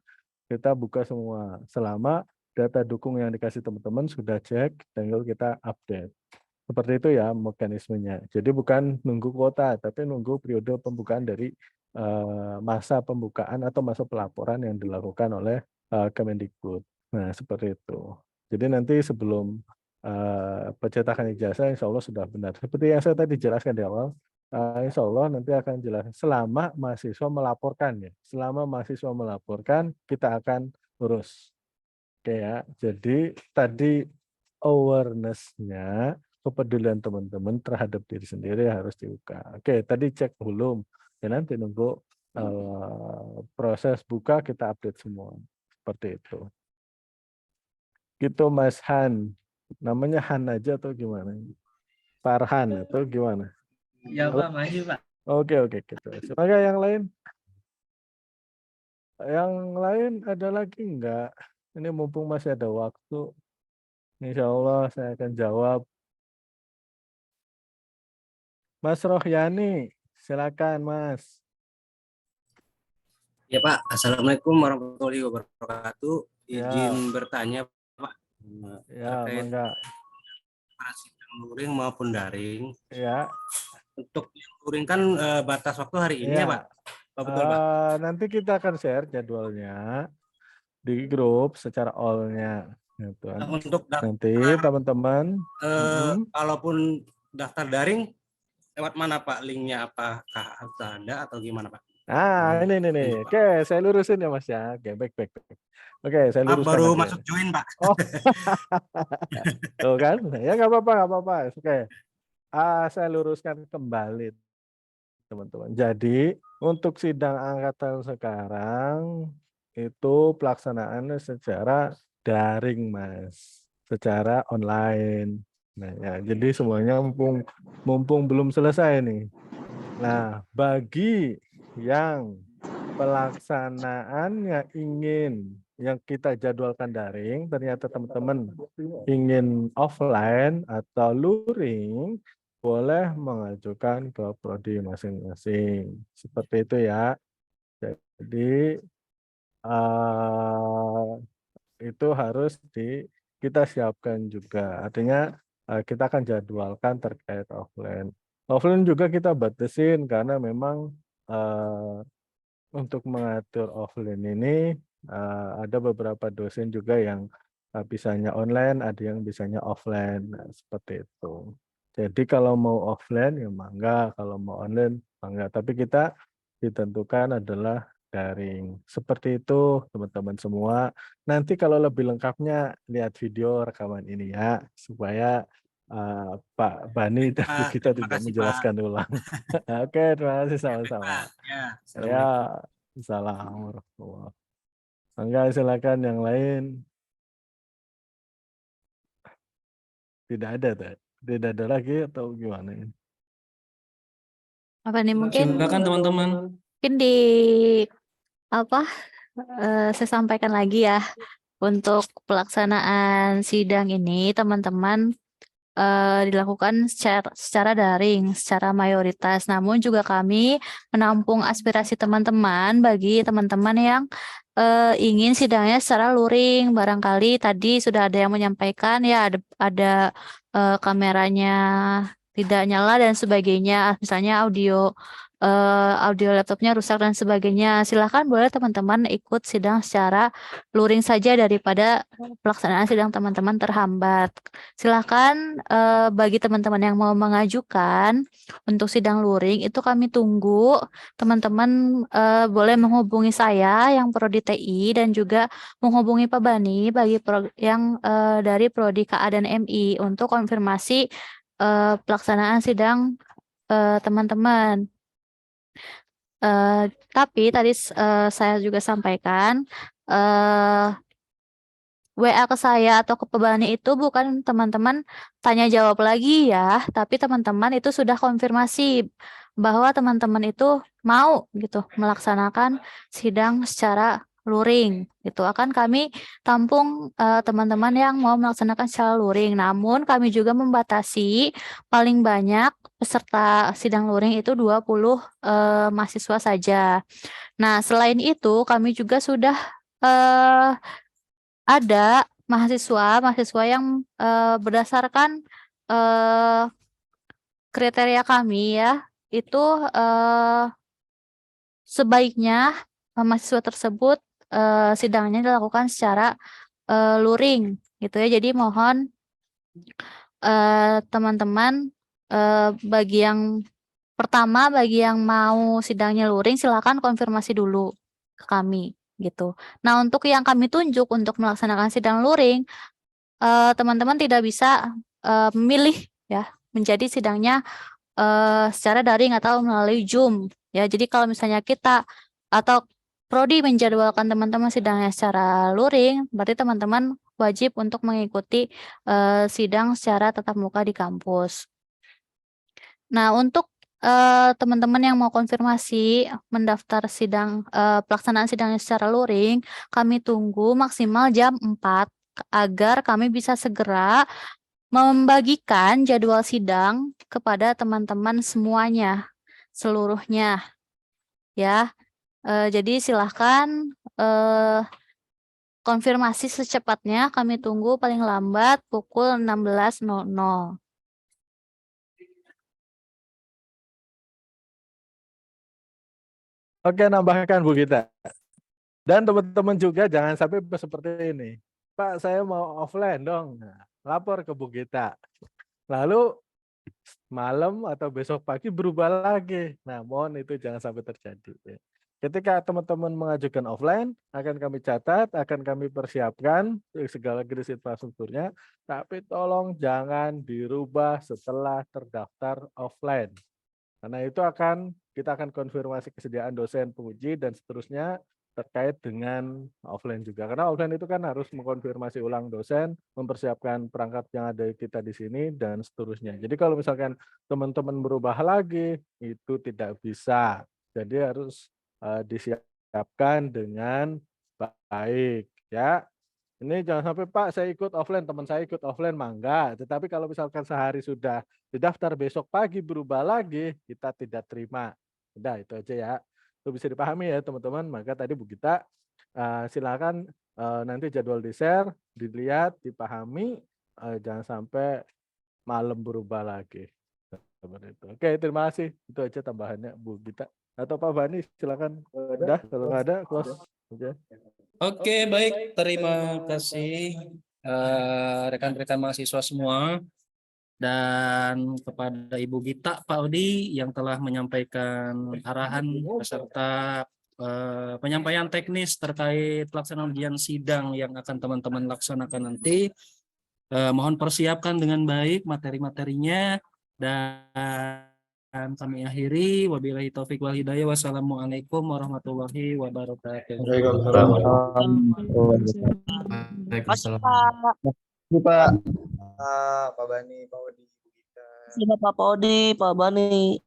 kita buka semua. Selama data dukung yang dikasih teman-teman sudah cek, tinggal kita update. Seperti itu ya mekanismenya. Jadi bukan nunggu kuota, tapi nunggu periode pembukaan dari masa pembukaan atau masa pelaporan yang dilakukan oleh Kemendikbud. Nah, seperti itu. Jadi nanti sebelum pencetakan ijazah, insya Allah sudah benar. Seperti yang saya tadi jelaskan di awal, insya Allah nanti akan jelas. Selama mahasiswa melaporkan ya, selama mahasiswa melaporkan, kita akan urus. Oke ya, jadi tadi awareness-nya, kepedulian teman-teman terhadap diri sendiri harus dibuka. Oke, tadi cek belum, ya nanti nunggu proses buka kita update semua. Seperti itu. Gitu Mas Han. Namanya Han aja atau gimana? Farhan atau gimana? Ya Pak, maju Pak. Oke, gitu. Semoga yang lain? Yang lain ada lagi enggak? Ini mumpung masih ada waktu. Insya Allah saya akan jawab. Mas Rohyani, silakan Mas. Ya Pak, Assalamualaikum warahmatullahi wabarakatuh. Izin Ya. bertanya Pak, Ya, terkait mangga. sidang luring maupun daring. Ya. Untuk yang luring kan batas waktu hari ini ya Pak? Oh, betul Pak? Nanti kita akan share jadwalnya di grup secara all-nya. Gitu. Untuk Nanti teman-teman, kalaupun daftar daring, lewat mana Pak linknya? Apakah harus ada atau gimana Pak? ini nih. Oke, saya lurusin ya Mas ya. Oke, baik. Oke, saya luruskan baru aja. masuk join Pak. Oh, tuh kan? Ya nggak apa-apa. Oke, saya luruskan kembali teman-teman. Jadi untuk sidang angkatan sekarang itu pelaksanaannya secara daring Mas, secara online. Nah ya, jadi semuanya mumpung belum selesai nih. Nah, bagi yang pelaksanaannya yang kita jadwalkan daring, ternyata teman-teman ingin offline atau luring, boleh mengajukan ke prodi masing-masing. Seperti itu ya. Jadi itu harus kita siapkan juga. Artinya kita akan jadwalkan terkait offline. Offline juga kita batasin karena memang untuk mengatur offline ini ada beberapa dosen juga yang bisanya online, ada yang bisanya offline. Nah, seperti itu. Jadi kalau mau offline ya mangga, kalau mau online mangga. Tapi kita ditentukan adalah daring. Seperti itu teman-teman semua. Nanti kalau lebih lengkapnya lihat video rekaman ini ya, supaya Pak Bani dan Bu Pak, Gita terima tidak kasih Pak. menjelaskan ulang. Oke, terima kasih Baik, sama-sama. Pak. Ya, Ya, Assalamualaikum. Assalamualaikum. Mangga silakan yang lain. Tidak ada, tidak ada lagi atau gimana ini? Apa nih mungkin Silakan teman-teman. di apa saya sampaikan lagi ya untuk pelaksanaan sidang ini teman-teman dilakukan secara daring, secara mayoritas. Namun juga kami menampung aspirasi teman-teman bagi teman-teman yang ingin sidangnya secara luring. Barangkali tadi sudah ada yang menyampaikan ya ada kameranya tidak nyala dan sebagainya. Misalnya audio laptopnya rusak dan sebagainya. Silakan boleh teman-teman ikut sidang secara luring saja daripada pelaksanaan sidang teman-teman terhambat. Silakan bagi teman-teman yang mau mengajukan untuk sidang luring itu kami tunggu. Teman-teman boleh menghubungi saya yang Prodi TI dan juga menghubungi Pak Bani bagi yang dari Prodi KA dan MI untuk konfirmasi pelaksanaan sidang teman-teman. Tapi tadi saya juga sampaikan WA ke saya atau ke Pak Bani itu bukan teman-teman tanya jawab lagi ya, tapi teman-teman itu sudah konfirmasi bahwa teman-teman itu mau gitu melaksanakan sidang secara luring. Itu akan kami tampung teman-teman yang mau melaksanakan secara luring. Namun kami juga membatasi paling banyak peserta sidang luring itu 20 mahasiswa saja. Nah, selain itu kami juga sudah ada mahasiswa yang berdasarkan kriteria kami ya, itu sebaiknya mahasiswa tersebut sidangnya dilakukan secara luring gitu ya. Jadi mohon teman-teman bagi yang pertama bagi yang mau sidangnya luring silakan konfirmasi dulu ke kami gitu. Nah, untuk yang kami tunjuk untuk melaksanakan sidang luring teman-teman tidak bisa memilih ya menjadi sidangnya secara daring atau melalui Zoom ya. Jadi kalau misalnya kita atau Prodi menjadwalkan teman-teman sidangnya secara luring, berarti teman-teman wajib untuk mengikuti sidang secara tatap muka di kampus. Nah, untuk teman-teman yang mau konfirmasi mendaftar sidang pelaksanaan sidangnya secara luring, kami tunggu maksimal jam 4 agar kami bisa segera membagikan jadwal sidang kepada teman-teman semuanya, seluruhnya ya. Jadi silahkan konfirmasi secepatnya, kami tunggu paling lambat pukul 16.00. Oke, nambahkan Bu Gita. Dan teman-teman juga jangan sampai seperti ini. Pak, saya mau offline dong. Nah, lapor ke Bu Gita. Lalu malam atau besok pagi berubah lagi. Nah, mohon itu jangan sampai terjadi. Ketika teman-teman mengajukan offline, akan kami catat, akan kami persiapkan segala jenis infrastrukturnya, tapi tolong jangan dirubah setelah terdaftar offline. Karena itu kita akan konfirmasi kesediaan dosen, penguji, dan seterusnya terkait dengan offline juga. Karena offline itu kan harus mengkonfirmasi ulang dosen, mempersiapkan perangkat yang ada kita di sini, dan seterusnya. Jadi kalau misalkan teman-teman berubah lagi, itu tidak bisa. Jadi harus disiapkan dengan baik. Ya. Ini jangan sampai Pak saya ikut offline, teman saya ikut offline, mangga. Tetapi kalau misalkan sehari sudah didaftar besok pagi berubah lagi, kita tidak terima. Udah itu aja ya. Itu bisa dipahami ya teman-teman. Maka tadi Bu Gita silakan nanti jadwal di-share, dilihat, dipahami, jangan sampai malam berubah lagi. Seperti itu. Oke, terima kasih. Itu aja tambahannya Bu Gita. Atau Pak Bani silakan. Udah, kalau nggak ada close aja. Oke, baik. Terima kasih rekan-rekan mahasiswa semua dan kepada Ibu Gita, Pak Odi yang telah menyampaikan arahan beserta penyampaian teknis terkait pelaksanaan ujian sidang yang akan teman-teman laksanakan nanti. Mohon persiapkan dengan baik materi-materinya dan kami akhiri. Wabillahi taufik wal hidayah. Wassalamualaikum warahmatullahi wabarakatuh. Waalaikumsalam. Waalaikumsalam. Pak Pak Bani, Pak Odi, Bu Gita. Terima Pak Odi, Pak Bani.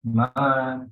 Gimana?